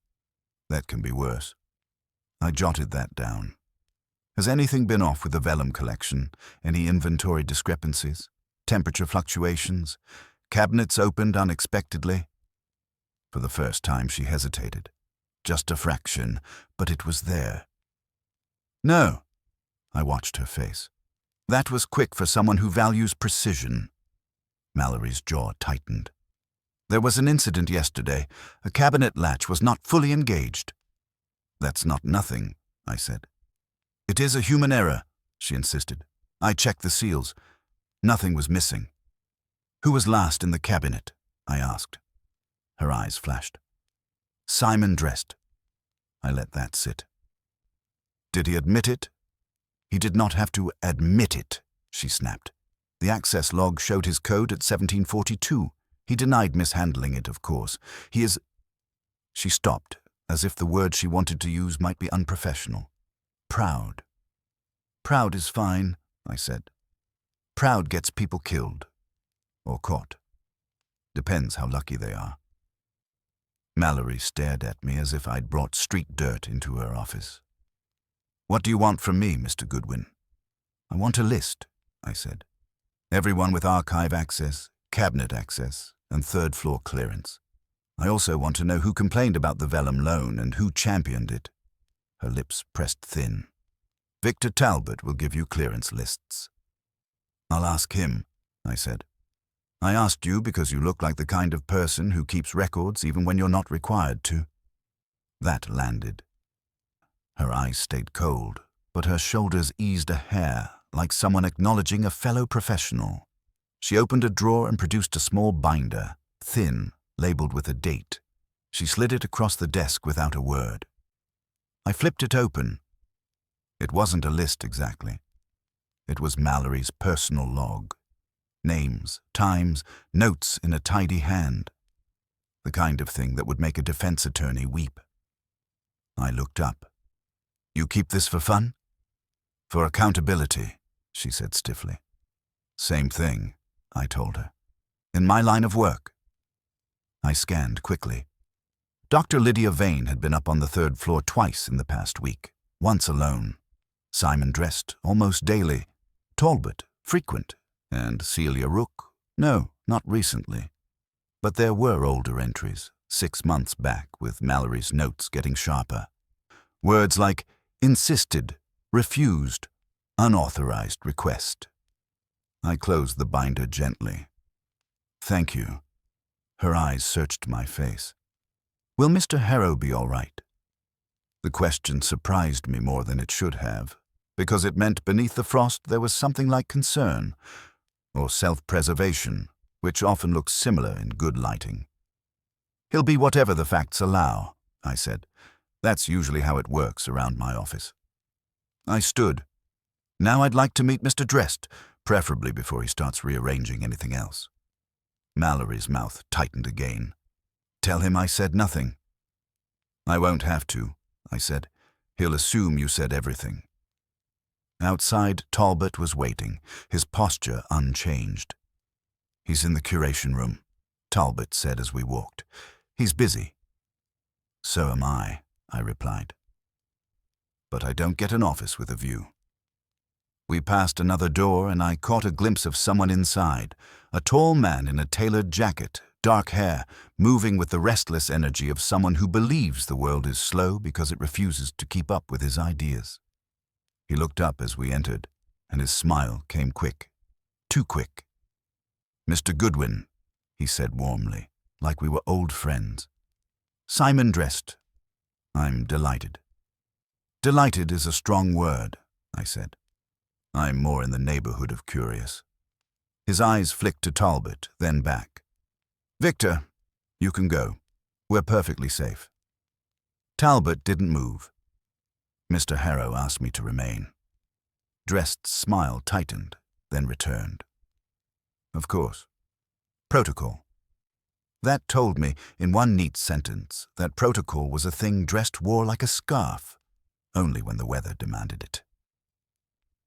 "That can be worse." I jotted that down. "Has anything been off with the vellum collection? Any inventory discrepancies? Temperature fluctuations? Cabinets opened unexpectedly?" For the first time she hesitated. Just a fraction, but it was there. "No." I watched her face. "That was quick for someone who values precision." Mallory's jaw tightened. "There was an incident yesterday. A cabinet latch was not fully engaged." "That's not nothing," I said. "It is a human error," she insisted. "I checked the seals. Nothing was missing." "Who was last in the cabinet?" I asked. Her eyes flashed. "Simon Drest." I let that sit. "Did he admit it?" "He did not have to admit it," she snapped. "The access log showed his code at 1742. He denied mishandling it, of course. He is—" She stopped, as if the word she wanted to use might be unprofessional. Proud. Proud is fine, I said. Proud gets people killed. Or caught. Depends how lucky they are. Mallory stared at me as if I'd brought street dirt into her office. What do you want from me, Mr. Goodwin? I want a list, I said. Everyone with archive access, cabinet access, and third-floor clearance. I also want to know who complained about the vellum loan and who championed it. Her lips pressed thin. Victor Talbot will give you clearance lists. I'll ask him, I said. I asked you because you look like the kind of person who keeps records even when you're not required to. That landed. Her eyes stayed cold, but her shoulders eased a hair, like someone acknowledging a fellow professional. She opened a drawer and produced a small binder, thin, labeled with a date. She slid it across the desk without a word. I flipped it open. It wasn't a list exactly. It was Mallory's personal log. Names, times, notes in a tidy hand. The kind of thing that would make a defense attorney weep. I looked up. You keep this for fun? For accountability, she said stiffly. Same thing, I told her. In my line of work. I scanned quickly. Dr. Lydia Vane had been up on the third floor twice in the past week, once alone. Simon Drest, almost daily. Talbot, frequent. And Celia Rook? No, not recently. But there were older entries, 6 months back, with Mallory's notes getting sharper. Words like insisted, refused, unauthorized request. I closed the binder gently. Thank you. Her eyes searched my face. Will Mr. Harrow be all right? The question surprised me more than it should have, because it meant beneath the frost there was something like concern, or self-preservation, which often looks similar in good lighting. He'll be whatever the facts allow, I said. That's usually how it works around my office. I stood. Now I'd like to meet Mr. Drest, preferably before he starts rearranging anything else. Mallory's mouth tightened again. Tell him I said nothing. I won't have to, I said. He'll assume you said everything. Outside, Talbot was waiting, his posture unchanged. He's in the curation room, Talbot said as we walked. He's busy. So am I replied. But I don't get an office with a view. We passed another door and I caught a glimpse of someone inside, a tall man in a tailored jacket, dark hair, moving with the restless energy of someone who believes the world is slow because it refuses to keep up with his ideas. He looked up as we entered, and his smile came quick. Too quick. Mr. Goodwin, he said warmly, like we were old friends. Simon Drest. I'm delighted. Delighted is a strong word, I said. I'm more in the neighborhood of curious. His eyes flicked to Talbot, then back. Victor, you can go. We're perfectly safe. Talbot didn't move. Mr. Harrow asked me to remain. Drest's smile tightened, then returned. Of course. Protocol. That told me, in one neat sentence, that protocol was a thing Drest wore like a scarf, only when the weather demanded it.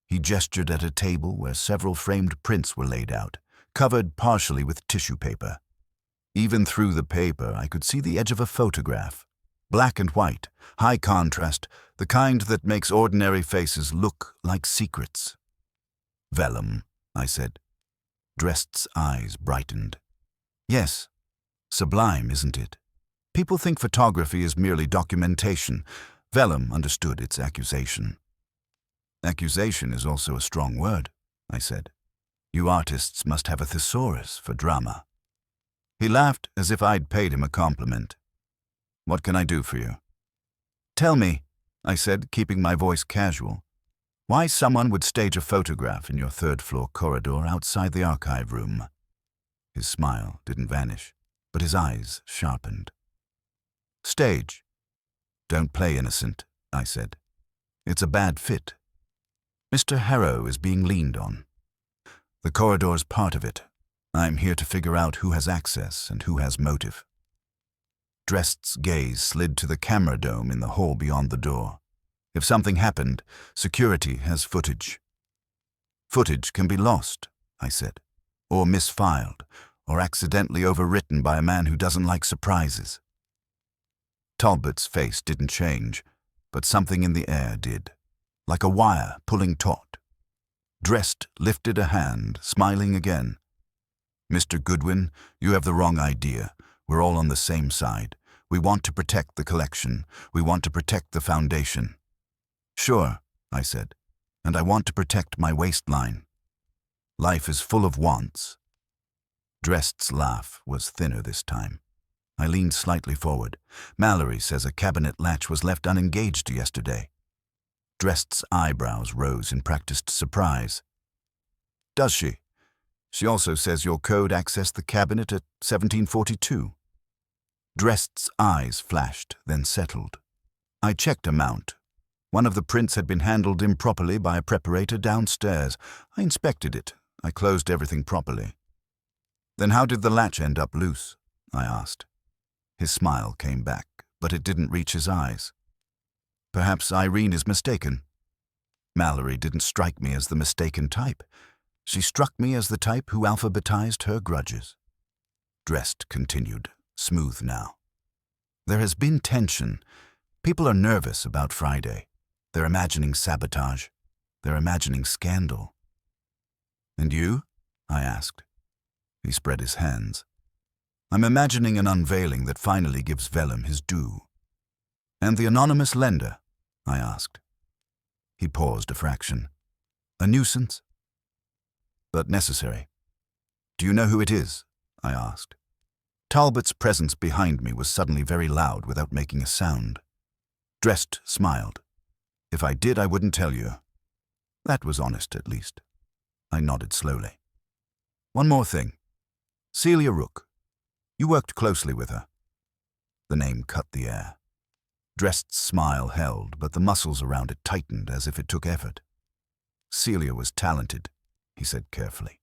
He gestured at a table where several framed prints were laid out, covered partially with tissue paper. Even through the paper, I could see the edge of a photograph. Black and white, high contrast, the kind that makes ordinary faces look like secrets. Vellum, I said. Drest's eyes brightened. Yes, sublime, isn't it? People think photography is merely documentation. Vellum understood its accusation. Accusation is also a strong word, I said. You artists must have a thesaurus for drama. He laughed as if I'd paid him a compliment. What can I do for you? Tell me, I said, keeping my voice casual, why someone would stage a photograph in your third-floor corridor outside the archive room. His smile didn't vanish, but his eyes sharpened. Stage. Don't play innocent, I said. It's a bad fit. Mr. Harrow is being leaned on. The corridor's part of it. I'm here to figure out who has access and who has motive. Drest's gaze slid to the camera dome in the hall beyond the door. If something happened, security has footage. Footage can be lost, I said, or misfiled, or accidentally overwritten by a man who doesn't like surprises. Talbot's face didn't change, but something in the air did, like a wire pulling taut. Dressed lifted a hand, smiling again. "Mr. Goodwin, you have the wrong idea. We're all on the same side. We want to protect the collection. We want to protect the foundation." "Sure," I said, "and I want to protect my waistline. Life is full of wants." Dresst's laugh was thinner this time. I leaned slightly forward. "Mallory says a cabinet latch was left unengaged yesterday." Dresst's eyebrows rose in practiced surprise. "Does she? She also says your code accessed the cabinet at 1742. Dresst's eyes flashed, then settled. I checked a mount. One of the prints had been handled improperly by a preparator downstairs. I inspected it. I closed everything properly. "Then how did the latch end up loose?" I asked. His smile came back, but it didn't reach his eyes. "Perhaps Irene is mistaken." Mallory didn't strike me as the mistaken type. She struck me as the type who alphabetized her grudges. Dresst continued, smooth now. "There has been tension. People are nervous about Friday. They're imagining sabotage. They're imagining scandal." "And you?" I asked. He spread his hands. "I'm imagining an unveiling that finally gives Vellum his due." "And the anonymous lender?" I asked. He paused a fraction. "A nuisance?" "But necessary." "Do you know who it is?" I asked. Talbot's presence behind me was suddenly very loud without making a sound. Dresst smiled. "If I did, I wouldn't tell you." That was honest, at least. I nodded slowly. "One more thing. Celia Rook. You worked closely with her." The name cut the air. Dresst's smile held, but the muscles around it tightened as if it took effort. "Celia was talented," he said carefully.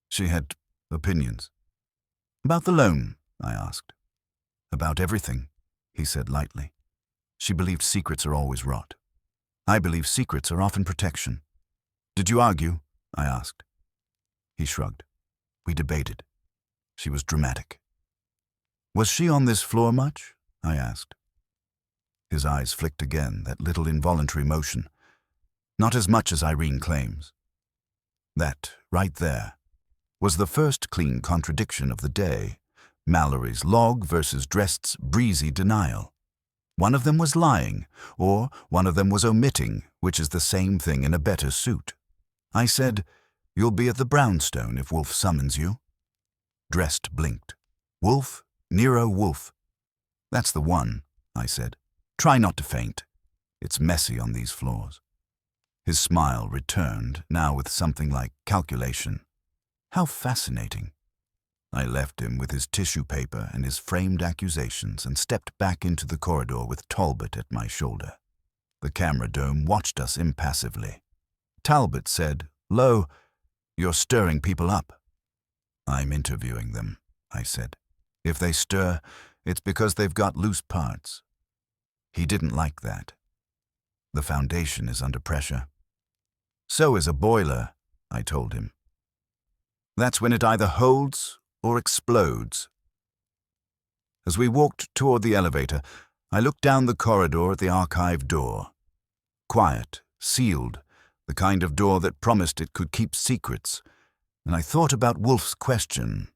"She had opinions." "About the loan?" I asked. "About everything," he said lightly. "She believed secrets are always rot. I believe secrets are often protection." "Did you argue?" I asked. He shrugged. We debated. She was dramatic. "Was she on this floor much?" I asked. His eyes flicked again, that little involuntary motion. "Not as much as Irene claims." That, right there, was the first clean contradiction of the day. Mallory's log versus Dresst's breezy denial. One of them was lying, or one of them was omitting, which is the same thing in a better suit. I said, "You'll be at the brownstone if Wolfe summons you." Dresst blinked. "Wolfe? Nero Wolfe?" "That's the one," I said. "Try not to faint. It's messy on these floors." His smile returned, now with something like calculation. How fascinating. I left him with his tissue paper and his framed accusations and stepped back into the corridor with Talbot at my shoulder. The camera dome watched us impassively. Talbot said, "Lo, you're stirring people up." "I'm interviewing them," I said. "If they stir, it's because they've got loose parts." He didn't like that. "The foundation is under pressure." "So is a boiler," I told him. "That's when it either holds or explodes." As we walked toward the elevator, I looked down the corridor at the archive door. Quiet, sealed, the kind of door that promised it could keep secrets, and I thought about Wolfe's question.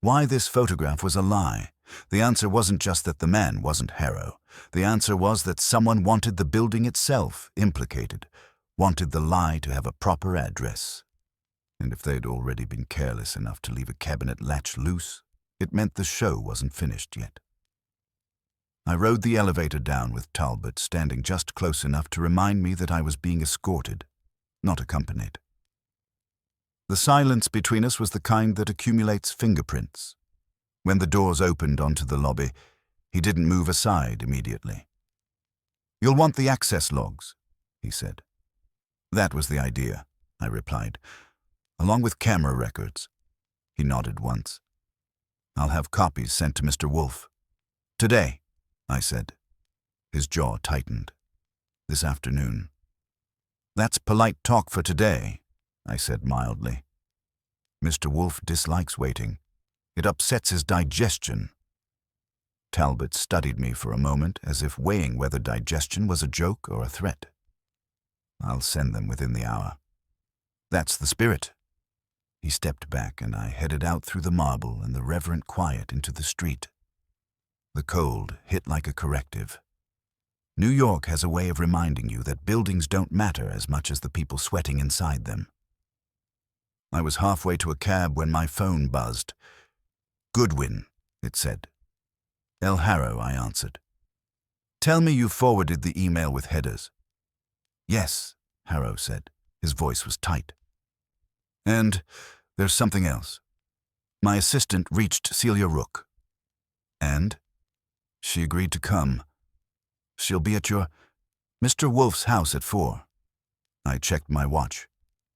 Why this photograph was a lie. The answer wasn't just that the man wasn't Harrow. The answer was that someone wanted the building itself implicated, wanted the lie to have a proper address. And if they'd already been careless enough to leave a cabinet latch loose, it meant the show wasn't finished yet. I rode the elevator down with Talbot standing just close enough to remind me that I was being escorted, not accompanied. The silence between us was the kind that accumulates fingerprints. When the doors opened onto the lobby, he didn't move aside immediately. "You'll want the access logs," he said. "That was the idea," I replied, "along with camera records." He nodded once. "I'll have copies sent to Mr. Wolfe." "Today," I said. His jaw tightened. this afternoon." "That's polite talk for today," I said mildly. "Mr. Wolfe dislikes waiting. It upsets his digestion." Talbot studied me for a moment, as if weighing whether digestion was a joke or a threat. "I'll send them within the hour." "That's the spirit." He stepped back, and I headed out through the marble and the reverent quiet into the street. The cold hit like a corrective. New York has a way of reminding you that buildings don't matter as much as the people sweating inside them. I was halfway to a cab when my phone buzzed. "Goodwin," it said. "El Harrow," I answered. "Tell me you forwarded the email with headers." "Yes," Harrow said. His voice was tight. "And there's something else. My assistant reached Celia Rook." "And?" "She agreed to come. She'll be at your Mr. Wolfe's house at 4. I checked my watch.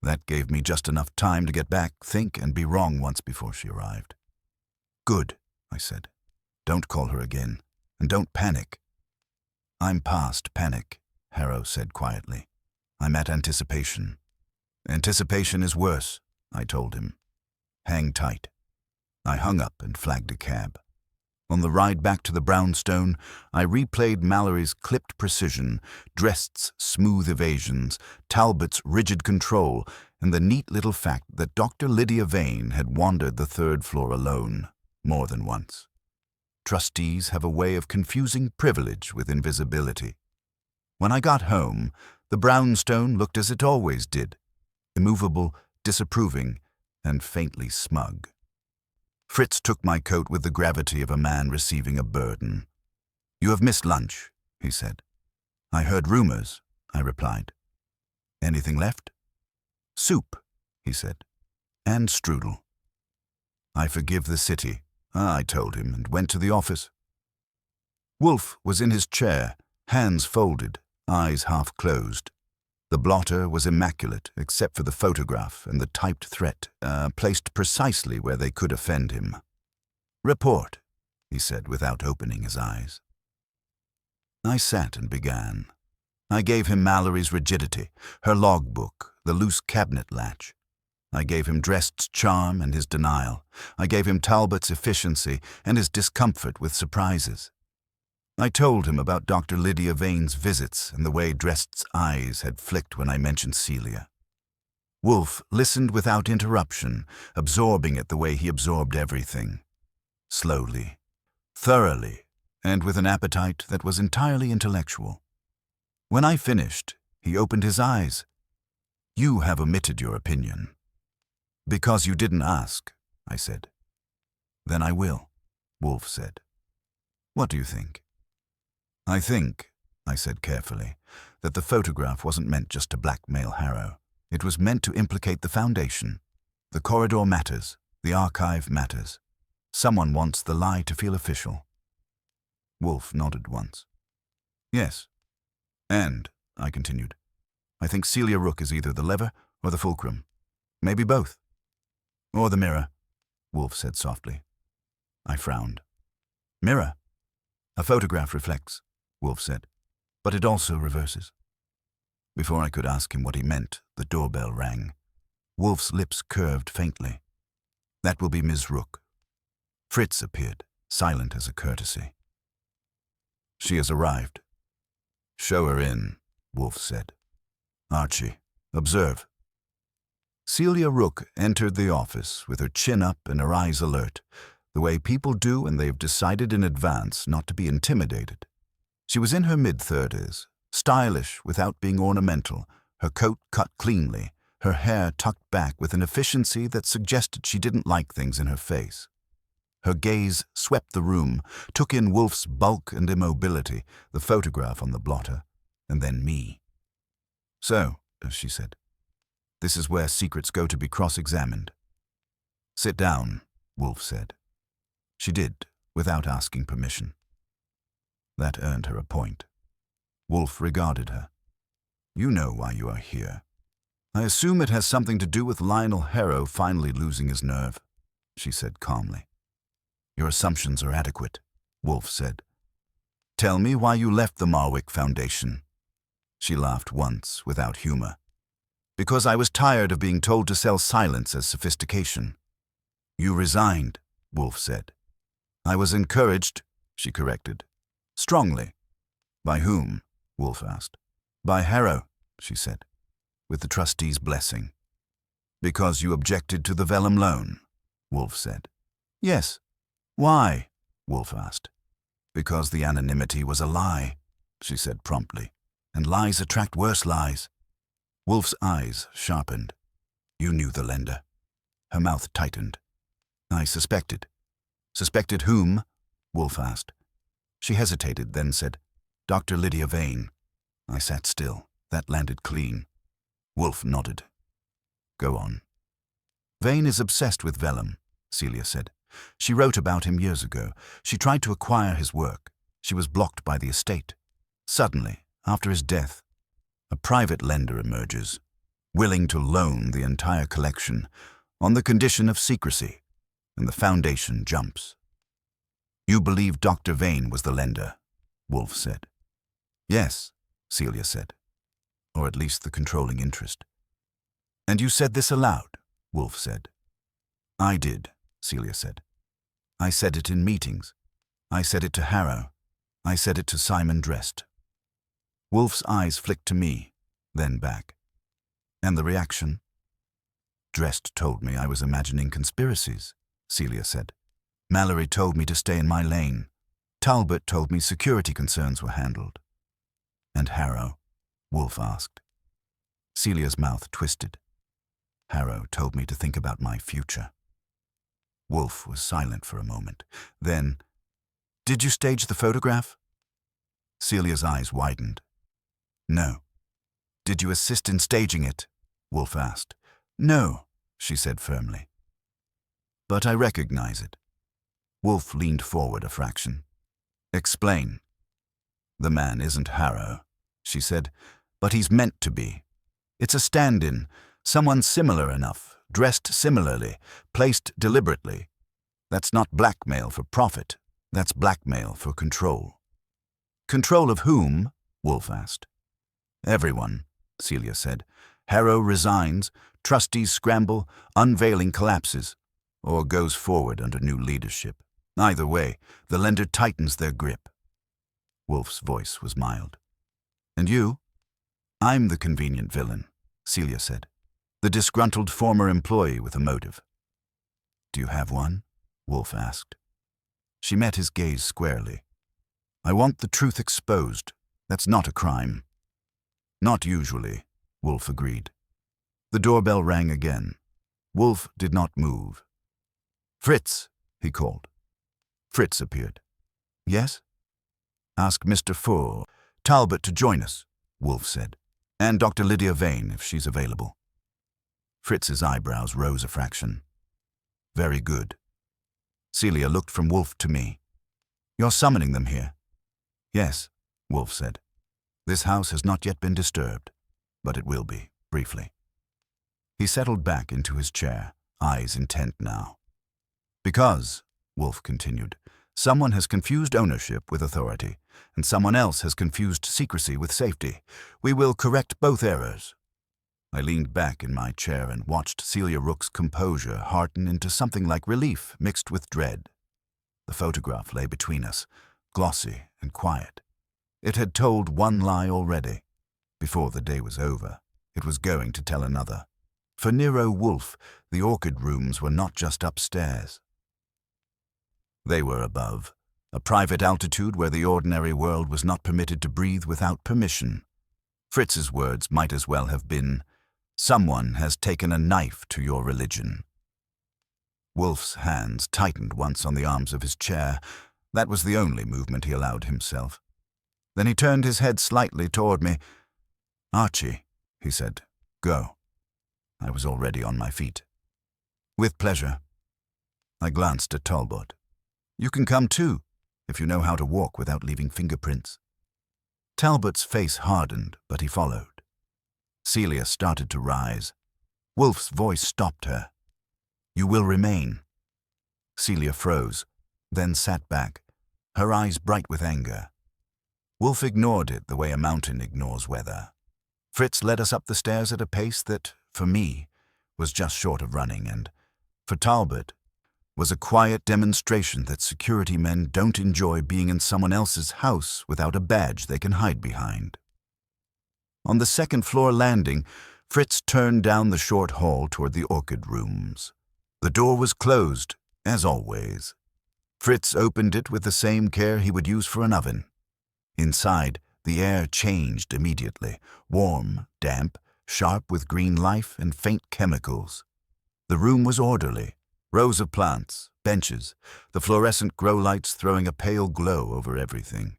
That gave me just enough time to get back, think, and be wrong once before she arrived." "Good," I said. "Don't call her again, and don't panic." "I'm past panic," Harrow said quietly. "I'm at anticipation." "Anticipation is worse," I told him. "Hang tight." I hung up and flagged a cab. On the ride back to the brownstone, I replayed Mallory's clipped precision, Drest's smooth evasions, Talbot's rigid control, and the neat little fact that Dr. Lydia Vane had wandered the 3rd floor alone, more than once. Trustees have a way of confusing privilege with invisibility. When I got home, the brownstone looked as it always did, immovable, disapproving, and faintly smug. Fritz took my coat with the gravity of a man receiving a burden. "You have missed lunch," he said. "I heard rumors," I replied. "Anything left?" "Soup," he said, "and strudel." "I forgive the city," I told him, and went to the office. Wolfe was in his chair, hands folded, eyes half closed. The blotter was immaculate, except for the photograph and the typed threat, placed precisely where they could offend him. "Report," he said without opening his eyes. I sat and began. I gave him Mallory's rigidity, her logbook, the loose cabinet latch. I gave him Drest's charm and his denial. I gave him Talbot's efficiency and his discomfort with surprises. I told him about Dr. Lydia Vane's visits and the way Drest's eyes had flicked when I mentioned Celia. Wolfe listened without interruption, absorbing it the way he absorbed everything. Slowly, thoroughly, and with an appetite that was entirely intellectual. When I finished, he opened his eyes. "You have omitted your opinion." "Because you didn't ask," I said. "Then I will," Wolfe said. "What do you think?" "I think," I said carefully, "that the photograph wasn't meant just to blackmail Harrow. It was meant to implicate the foundation. The corridor matters. The archive matters. Someone wants the lie to feel official." Wolfe nodded once. "Yes. And," I continued, "I think Celia Rook is either the lever or the fulcrum. Maybe both." "Or the mirror," Wolfe said softly. I frowned. "Mirror? A photograph reflects," Wolfe said, "but it also reverses." Before I could ask him what he meant, the doorbell rang. Wolfe's lips curved faintly. "That will be Ms. Rook." Fritz appeared, silent as a courtesy. "She has arrived." "Show her in," Wolfe said. "Archie, observe." Celia Rook entered the office with her chin up and her eyes alert, the way people do when they've decided in advance not to be intimidated. She was in her mid-30s, stylish without being ornamental, her coat cut cleanly, her hair tucked back with an efficiency that suggested she didn't like things in her face. Her gaze swept the room, took in Wolfe's bulk and immobility, the photograph on the blotter, and then me. "So," she said, "this is where secrets go to be cross-examined." "Sit down," Wolfe said. She did, without asking permission. That earned her a point. Wolfe regarded her. "You know why you are here. I assume it has something to do with Lionel Harrow finally losing his nerve," she said calmly. "Your assumptions are adequate," Wolfe said. "Tell me why you left the Marwick Foundation." She laughed once, without humor. Because I was tired of being told to sell silence as sophistication. You resigned, Wolfe said. I was encouraged, she corrected. Strongly. By whom? Wolfe asked. By Harrow, she said, with the trustee's blessing. Because you objected to the vellum loan, Wolfe said. Yes. Why? Wolfe asked. Because the anonymity was a lie, she said promptly, and lies attract worse lies. Wolfe's eyes sharpened. You knew the lender. Her mouth tightened. I suspected. Suspected whom? Wolfe asked. She hesitated, then said, Dr. Lydia Vane. I sat still. That landed clean. Wolfe nodded. Go on. Vane is obsessed with vellum, Celia said. She wrote about him years ago. She tried to acquire his work. She was blocked by the estate. Suddenly, after his death, a private lender emerges, willing to loan the entire collection on the condition of secrecy, and the foundation jumps. You believe Dr. Vane was the lender, Wolfe said. Yes, Celia said, or at least the controlling interest. And you said this aloud, Wolfe said. I did, Celia said. I said it in meetings. I said it to Harrow. I said it to Simon Drest. Wolfe's eyes flicked to me, then back. And the reaction? Drest told me I was imagining conspiracies, Celia said. Mallory told me to stay in my lane. Talbot told me security concerns were handled. And Harrow? Wolfe asked. Celia's mouth twisted. Harrow told me to think about my future. Wolfe was silent for a moment. Then, did you stage the photograph? Celia's eyes widened. No. Did you assist in staging it? Wolfe asked. No, she said firmly. But I recognize it. Wolfe leaned forward a fraction. Explain. The man isn't Harrow, she said, but he's meant to be. It's a stand-in, someone similar enough, dressed similarly, placed deliberately. That's not blackmail for profit. That's blackmail for control. Control of whom? Wolfe asked. Everyone, Celia said. Harrow resigns, trustees scramble, unveiling collapses, or goes forward under new leadership. Either way, the lender tightens their grip. Wolfe's voice was mild. And you? I'm the convenient villain, Celia said. The disgruntled former employee with a motive. Do you have one? Wolfe asked. She met his gaze squarely. I want the truth exposed. That's not a crime. Not usually, Wolfe agreed. The doorbell rang again. Wolfe did not move. Fritz, he called. Fritz appeared. Yes? Ask Mr. Talbot to join us, Wolfe said, and Dr. Lydia Vane if she's available. Fritz's eyebrows rose a fraction. Very good. Celia looked from Wolfe to me. You're summoning them here? Yes, Wolfe said. This house has not yet been disturbed, but it will be, briefly. He settled back into his chair, eyes intent now. Because, Wolfe continued, someone has confused ownership with authority, and someone else has confused secrecy with safety. We will correct both errors. I leaned back in my chair and watched Celia Rook's composure harden into something like relief mixed with dread. The photograph lay between us, glossy and quiet. It had told one lie already. Before the day was over, it was going to tell another. For Nero Wolfe, the orchid rooms were not just upstairs. They were above, a private altitude where the ordinary world was not permitted to breathe without permission. Fritz's words might as well have been, "Someone has taken a knife to your religion." Wolfe's hands tightened once on the arms of his chair. That was the only movement he allowed himself. Then he turned his head slightly toward me. "Archie," he said, "go." I was already on my feet. "With pleasure." I glanced at Talbot. "You can come too, if you know how to walk without leaving fingerprints." Talbot's face hardened, but he followed. Celia started to rise. Wolfe's voice stopped her. "You will remain." Celia froze, then sat back, her eyes bright with anger. Wolfe ignored it the way a mountain ignores weather. Fritz led us up the stairs at a pace that, for me, was just short of running, and, for Talbot, was a quiet demonstration that security men don't enjoy being in someone else's house without a badge they can hide behind. On the second-floor landing, Fritz turned down the short hall toward the orchid rooms. The door was closed, as always. Fritz opened it with the same care he would use for an oven. Inside, the air changed immediately, warm, damp, sharp with green life and faint chemicals. The room was orderly, rows of plants, benches, the fluorescent grow lights throwing a pale glow over everything.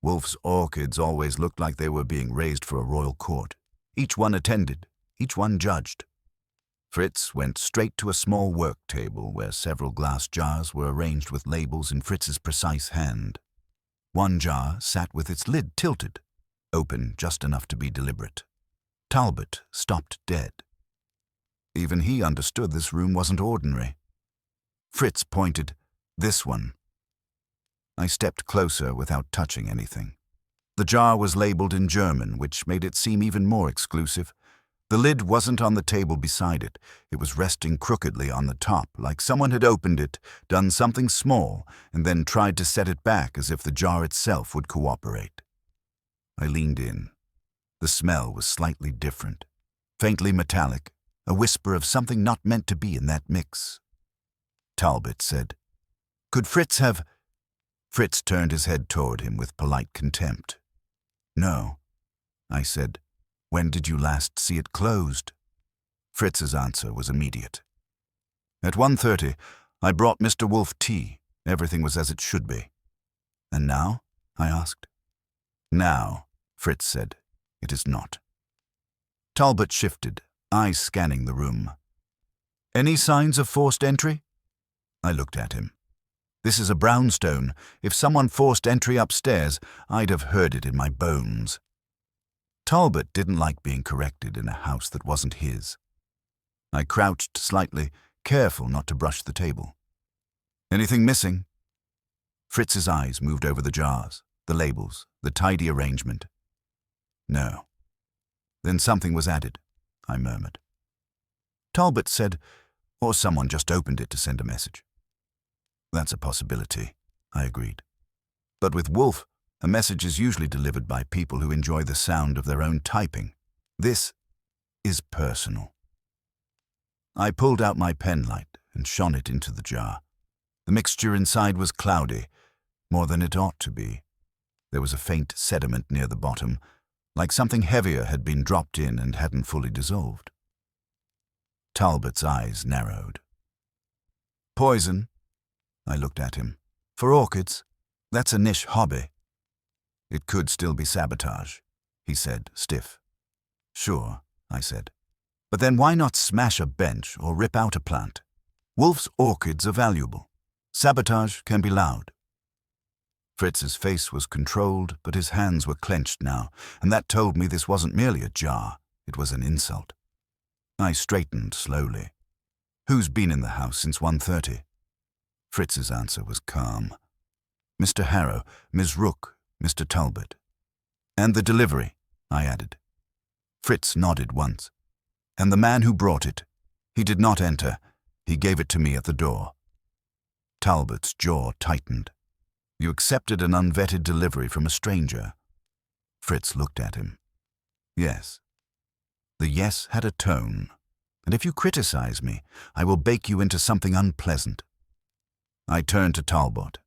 Wolfe's orchids always looked like they were being raised for a royal court. Each one attended, each one judged. Fritz went straight to a small work table where several glass jars were arranged with labels in Fritz's precise hand. One jar sat with its lid tilted, open just enough to be deliberate. Talbot stopped dead. Even he understood this room wasn't ordinary. Fritz pointed, "This one." I stepped closer without touching anything. The jar was labeled in German, which made it seem even more exclusive. The lid wasn't on the table beside it. It was resting crookedly on the top, like someone had opened it, done something small, and then tried to set it back as if the jar itself would cooperate. I leaned in. The smell was slightly different, faintly metallic, a whisper of something not meant to be in that mix. Talbot said, "Could Fritz have—" Fritz turned his head toward him with polite contempt. "No," I said. "When did you last see it closed?" Fritz's answer was immediate. "At 1:30, I brought Mr. Wolfe tea. Everything was as it should be." "And now?" I asked. "Now," Fritz said, "it is not." Talbot shifted, eyes scanning the room. "Any signs of forced entry?" I looked at him. "This is a brownstone. If someone forced entry upstairs, I'd have heard it in my bones." Talbot didn't like being corrected in a house that wasn't his. I crouched slightly, careful not to brush the table. "Anything missing?" Fritz's eyes moved over the jars, the labels, the tidy arrangement. "No." "Then something was added," I murmured. Talbot said, "Or someone just opened it to send a message." "That's a possibility," I agreed. "But with Wolfe, a message is usually delivered by people who enjoy the sound of their own typing. This is personal." I pulled out my pen light and shone it into the jar. The mixture inside was cloudy, more than it ought to be. There was a faint sediment near the bottom, like something heavier had been dropped in and hadn't fully dissolved. Talbot's eyes narrowed. "Poison?" I looked at him. "For orchids? That's a niche hobby." "It could still be sabotage," he said, stiff. "Sure," I said. "But then why not smash a bench or rip out a plant? Wolfe's orchids are valuable. Sabotage can be loud." Fritz's face was controlled, but his hands were clenched now, and that told me this wasn't merely a jar, it was an insult. I straightened slowly. "Who's been in the house since 1:30? Fritz's answer was calm. "Mr. Harrow, Ms. Rook, Mr. Talbot." "And the delivery," I added. Fritz nodded once. "And the man who brought it. He did not enter. He gave it to me at the door." Talbot's jaw tightened. "You accepted an unvetted delivery from a stranger." Fritz looked at him. "Yes." The yes had a tone. "And if you criticize me, I will bake you into something unpleasant." I turned to Talbot.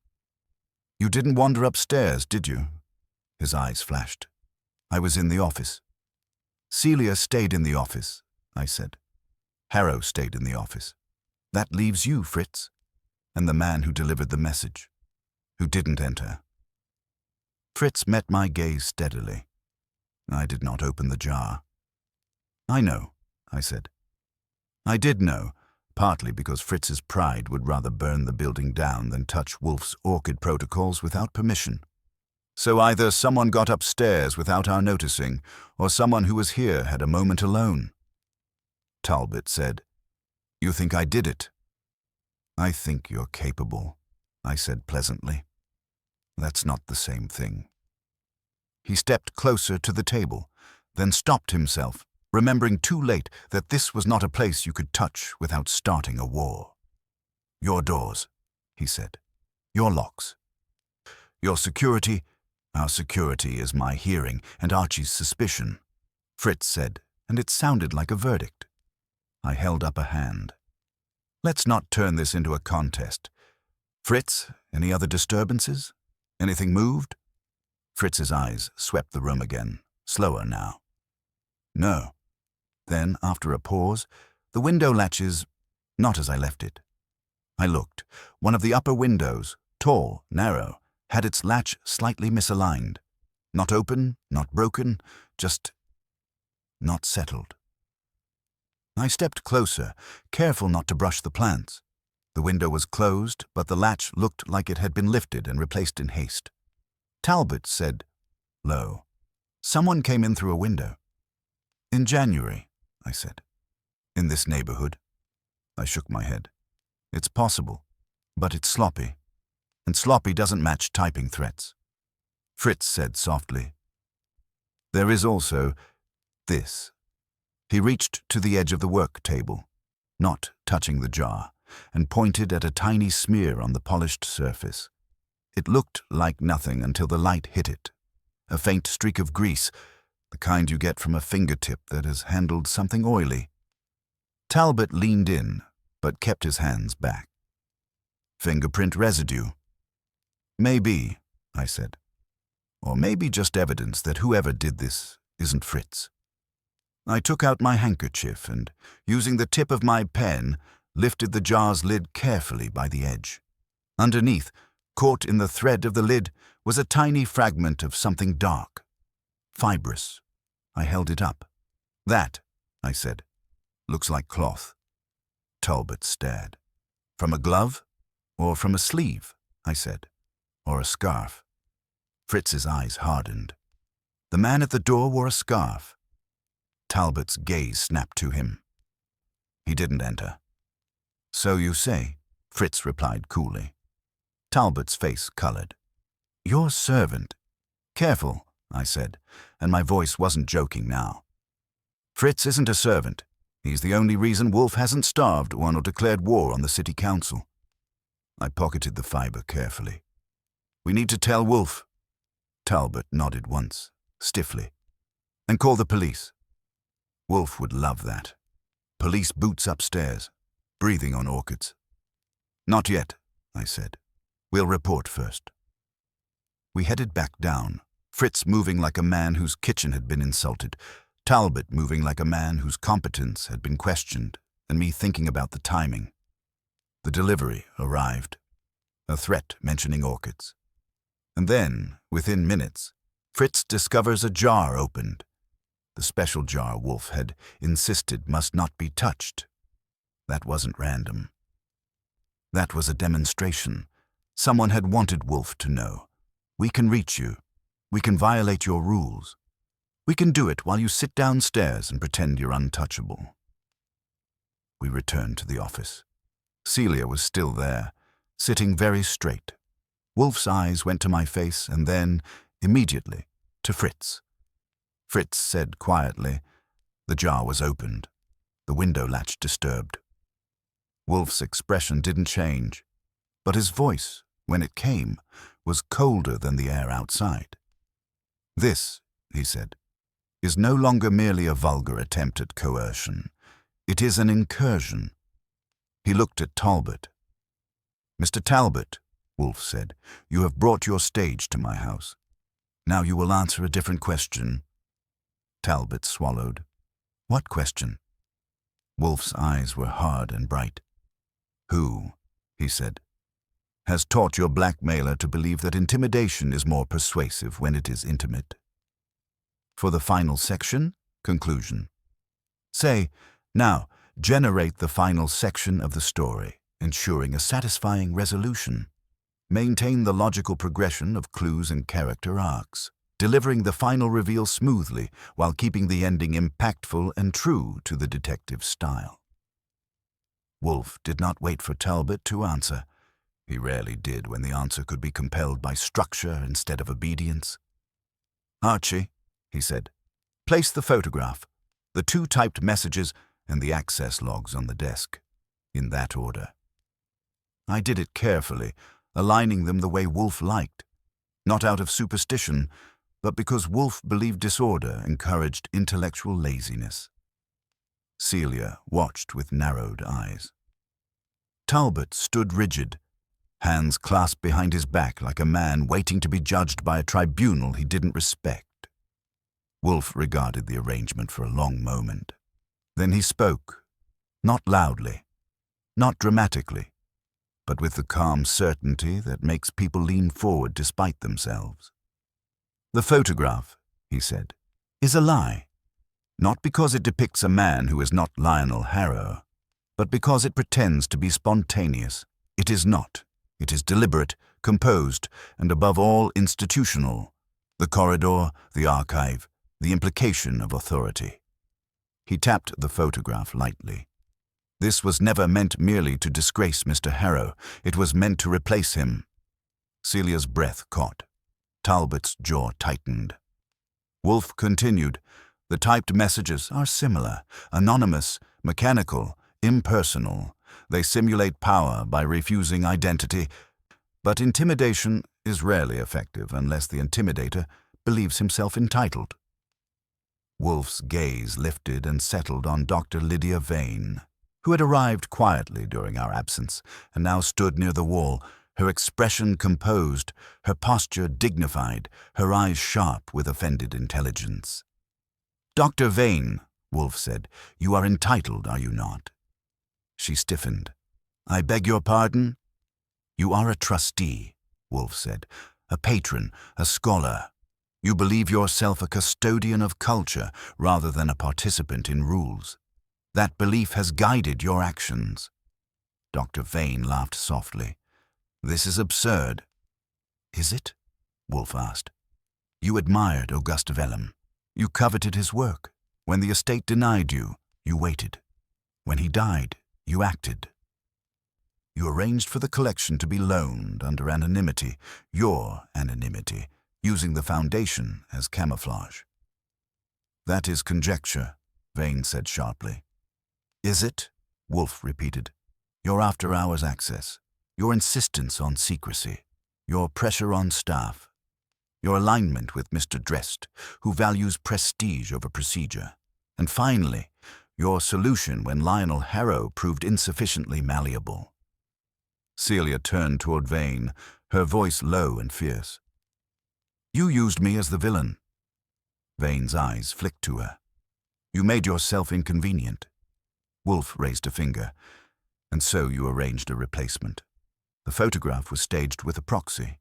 "You didn't wander upstairs, did you?" His eyes flashed. "I was in the office." "Celia stayed in the office," I said. "Harrow stayed in the office. That leaves you, Fritz, and the man who delivered the message, who didn't enter." Fritz met my gaze steadily. I did not open the jar. "I know," I said. I did know, partly because Fritz's pride would rather burn the building down than touch Wolfe's orchid protocols without permission. "So either someone got upstairs without our noticing, or someone who was here had a moment alone." Talbot said, "You think I did it?" "I think you're capable," I said pleasantly. "That's not the same thing." He stepped closer to the table, then stopped himself, remembering too late that this was not a place you could touch without starting a war. "Your doors," he said. "Your locks. Your security." "Our security is my hearing and Archie's suspicion," Fritz said, and it sounded like a verdict. I held up a hand. "Let's not turn this into a contest. Fritz, any other disturbances? Anything moved?" Fritz's eyes swept the room again, slower now. "No." Then, after a pause, "The window latches, not as I left it." I looked. One of the upper windows, tall, narrow, had its latch slightly misaligned. Not open, not broken, just not settled. I stepped closer, careful not to brush the plants. The window was closed, but the latch looked like it had been lifted and replaced in haste. Talbot said, low, "Someone came in through a window." "In January," I said. "In this neighborhood?" I shook my head. "It's possible, but it's sloppy. And sloppy doesn't match typing threats." Fritz said softly, "There is also this." He reached to the edge of the work table, not touching the jar, and pointed at a tiny smear on the polished surface. It looked like nothing until the light hit it. A faint streak of grease, the kind you get from a fingertip that has handled something oily. Talbot leaned in, but kept his hands back. "Fingerprint residue." "Maybe," I said. "Or maybe just evidence that whoever did this isn't Fritz." I took out my handkerchief and, using the tip of my pen, lifted the jar's lid carefully by the edge. Underneath, caught in the thread of the lid, was a tiny fragment of something dark, fibrous. I held it up. "That," I said, "looks like cloth." Talbot stared. "From a glove? Or from a sleeve?" I said. "Or a scarf?" Fritz's eyes hardened. The man at the door wore a scarf. Talbot's gaze snapped to him. He didn't enter. "So you say," Fritz replied coolly. Talbot's face colored. "Your servant." "Careful," I said, and my voice wasn't joking now. "Fritz isn't a servant. He's the only reason Wolfe hasn't starved or declared war on the city council." I pocketed the fiber carefully. "We need to tell Wolfe." Talbot nodded once, stiffly. "And call the police." Wolfe would love that. Police boots upstairs, breathing on orchids. "Not yet," I said. "We'll report first." We headed back down, Fritz moving like a man whose kitchen had been insulted, Talbot moving like a man whose competence had been questioned, and me thinking about the timing. The delivery arrived, a threat mentioning orchids. And then, within minutes, Fritz discovers a jar opened. The special jar Wolfe had insisted must not be touched. That wasn't random. That was a demonstration. Someone had wanted Wolfe to know. We can reach you. We can violate your rules. We can do it while you sit downstairs and pretend you're untouchable. We returned to the office. Celia was still there, sitting very straight. Wolfe's eyes went to my face and then, immediately, to Fritz. Fritz said quietly, "The jar was opened, the window latch disturbed." Wolfe's expression didn't change, but his voice, when it came, was colder than the air outside. "This," he said, "is no longer merely a vulgar attempt at coercion. It is an incursion." He looked at Talbot. "Mr. Talbot," Wolfe said, "you have brought your stage to my house. Now you will answer a different question." Talbot swallowed. "What question?" Wolfe's eyes were hard and bright. "Who," he said, "has taught your blackmailer to believe that intimidation is more persuasive when it is intimate?" For the final section, conclusion. Say, "Now, generate the final section of the story, ensuring a satisfying resolution. Maintain the logical progression of clues and character arcs, delivering the final reveal smoothly while keeping the ending impactful and true to the detective's style." Wolfe did not wait for Talbot to answer. He rarely did when the answer could be compelled by structure instead of obedience. "Archie," he said, "place the photograph, the 2 typed messages, and the access logs on the desk, in that order." I did it carefully, aligning them the way Wolfe liked, not out of superstition, but because Wolfe believed disorder encouraged intellectual laziness. Celia watched with narrowed eyes. Talbot stood rigid, hands clasped behind his back like a man waiting to be judged by a tribunal he didn't respect. Wolfe regarded the arrangement for a long moment. Then he spoke, not loudly, not dramatically, but with the calm certainty that makes people lean forward despite themselves. "The photograph," he said, "is a lie, not because it depicts a man who is not Lionel Harrow, but because it pretends to be spontaneous. It is not. It is deliberate, composed, and above all institutional. The corridor, the archive, the implication of authority." He tapped the photograph lightly. "This was never meant merely to disgrace Mr. Harrow. It was meant to replace him." Celia's breath caught. Talbot's jaw tightened. Wolfe continued, "The typed messages are similar, anonymous, mechanical, impersonal. They simulate power by refusing identity, but intimidation is rarely effective unless the intimidator believes himself entitled." Wolfe's gaze lifted and settled on Dr. Lydia Vane, who had arrived quietly during our absence and now stood near the wall, her expression composed, her posture dignified, her eyes sharp with offended intelligence. "Dr. Vane," Wolfe said, "you are entitled, are you not?" She stiffened. "I beg your pardon?" "You are a trustee," Wolfe said, "a patron, a scholar. You believe yourself a custodian of culture rather than a participant in rules. That belief has guided your actions." Dr. Vane laughed softly. "This is absurd." "Is it?" Wolfe asked. "You admired Auguste Vellum. You coveted his work. When the estate denied you, you waited. When he died, you acted. You arranged for the collection to be loaned under anonymity, your anonymity, using the foundation as camouflage." "That is conjecture," Vane said sharply. "Is it?" Wolfe repeated. "Your after-hours access, your insistence on secrecy, your pressure on staff, your alignment with Mr. Drest, who values prestige over procedure, and finally, your solution when Lionel Harrow proved insufficiently malleable." Celia turned toward Vane, her voice low and fierce. "You used me as the villain." Vane's eyes flicked to her. "You made yourself inconvenient." Wolfe raised a finger. "And so you arranged a replacement. The photograph was staged with a proxy,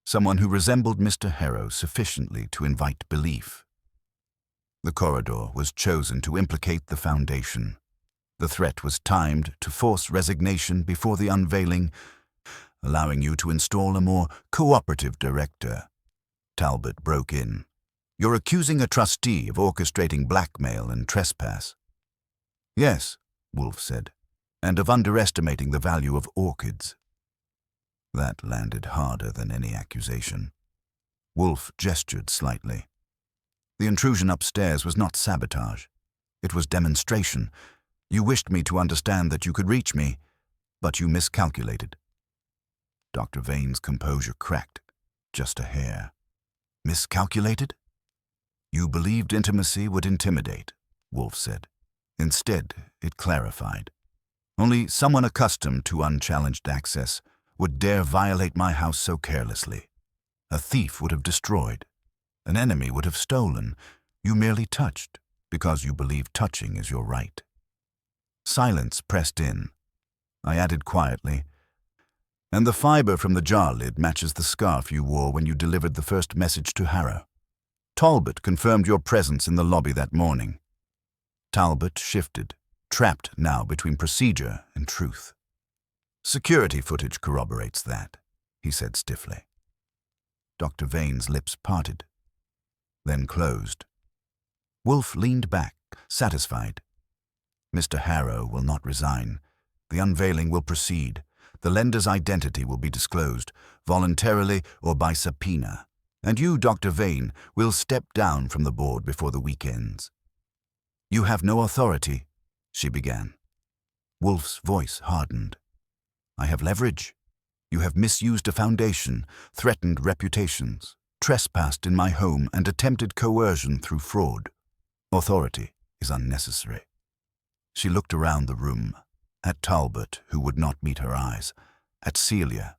someone who resembled Mr. Harrow sufficiently to invite belief. The corridor was chosen to implicate the foundation. The threat was timed to force resignation before the unveiling, allowing you to install a more cooperative director." Talbot broke in. "You're accusing a trustee of orchestrating blackmail and trespass." "Yes," Wolfe said, "and of underestimating the value of orchids." That landed harder than any accusation. Wolfe gestured slightly. "The intrusion upstairs was not sabotage. It was demonstration. You wished me to understand that you could reach me, but you miscalculated." Dr. Vane's composure cracked, just a hair. "Miscalculated?" "You believed intimacy would intimidate," Wolfe said. "Instead, it clarified. Only someone accustomed to unchallenged access would dare violate my house so carelessly. A thief would have destroyed. An enemy would have stolen. You merely touched, because you believe touching is your right." Silence pressed in. I added quietly, "And the fiber from the jar lid matches the scarf you wore when you delivered the first message to Harrow. Talbot confirmed your presence in the lobby that morning." Talbot shifted, trapped now between procedure and truth. "Security footage corroborates that," he said stiffly. Dr. Vane's lips parted, then closed. Wolfe leaned back, satisfied. "Mr. Harrow will not resign. The unveiling will proceed. The lender's identity will be disclosed, voluntarily or by subpoena, And you, Dr. Vane, will step down from the board before the week ends. You have no authority, she began. Wolfe's voice hardened. I have leverage. You have misused a foundation, threatened reputations, trespassed in my home, and attempted coercion through fraud. Authority is unnecessary. She looked around the room, at Talbot, who would not meet her eyes, at Celia,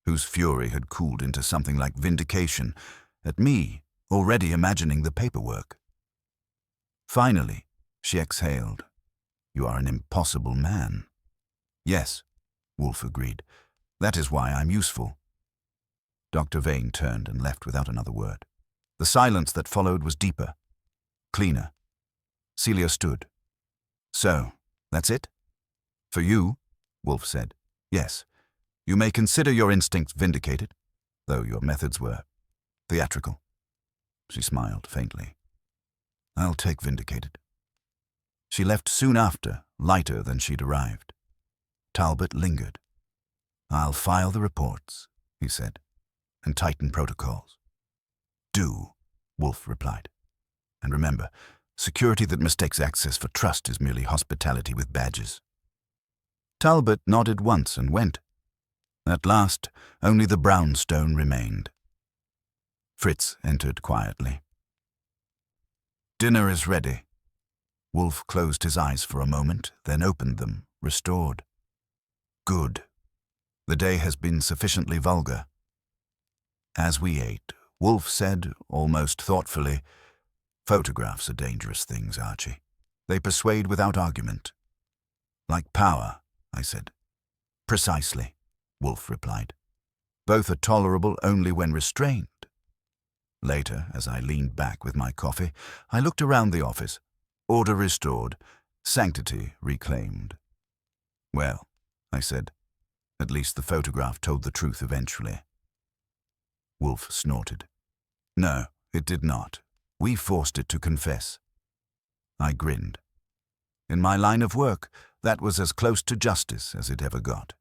whose fury had cooled into something like vindication, at me, already imagining the paperwork. Finally, she exhaled. You are an impossible man. Yes, Wolfe agreed. That is why I'm useful. Dr. Vane turned and left without another word. The silence that followed was deeper, cleaner. Celia stood. So, that's it? For you, Wolfe said. Yes. You may consider your instincts vindicated, though your methods were theatrical. She smiled faintly. I'll take vindicated. She left soon after, lighter than she'd arrived. Talbot lingered. I'll file the reports, he said, and tighten protocols. Do, Wolfe replied. And remember, security that mistakes access for trust is merely hospitality with badges. Talbot nodded once and went. At last, only the brownstone remained. Fritz entered quietly. Dinner is ready. Wolfe closed his eyes for a moment, then opened them, restored. Good. The day has been sufficiently vulgar. As we ate, Wolfe said, almost thoughtfully, Photographs are dangerous things, Archie. They persuade without argument. Like power, I said. Precisely, Wolfe replied. Both are tolerable only when restrained. Later, as I leaned back with my coffee, I looked around the office. Order restored, sanctity reclaimed. Well, I said, at least the photograph told the truth eventually. Wolfe snorted. No, it did not. We forced it to confess. I grinned. In my line of work, that was as close to justice as it ever got.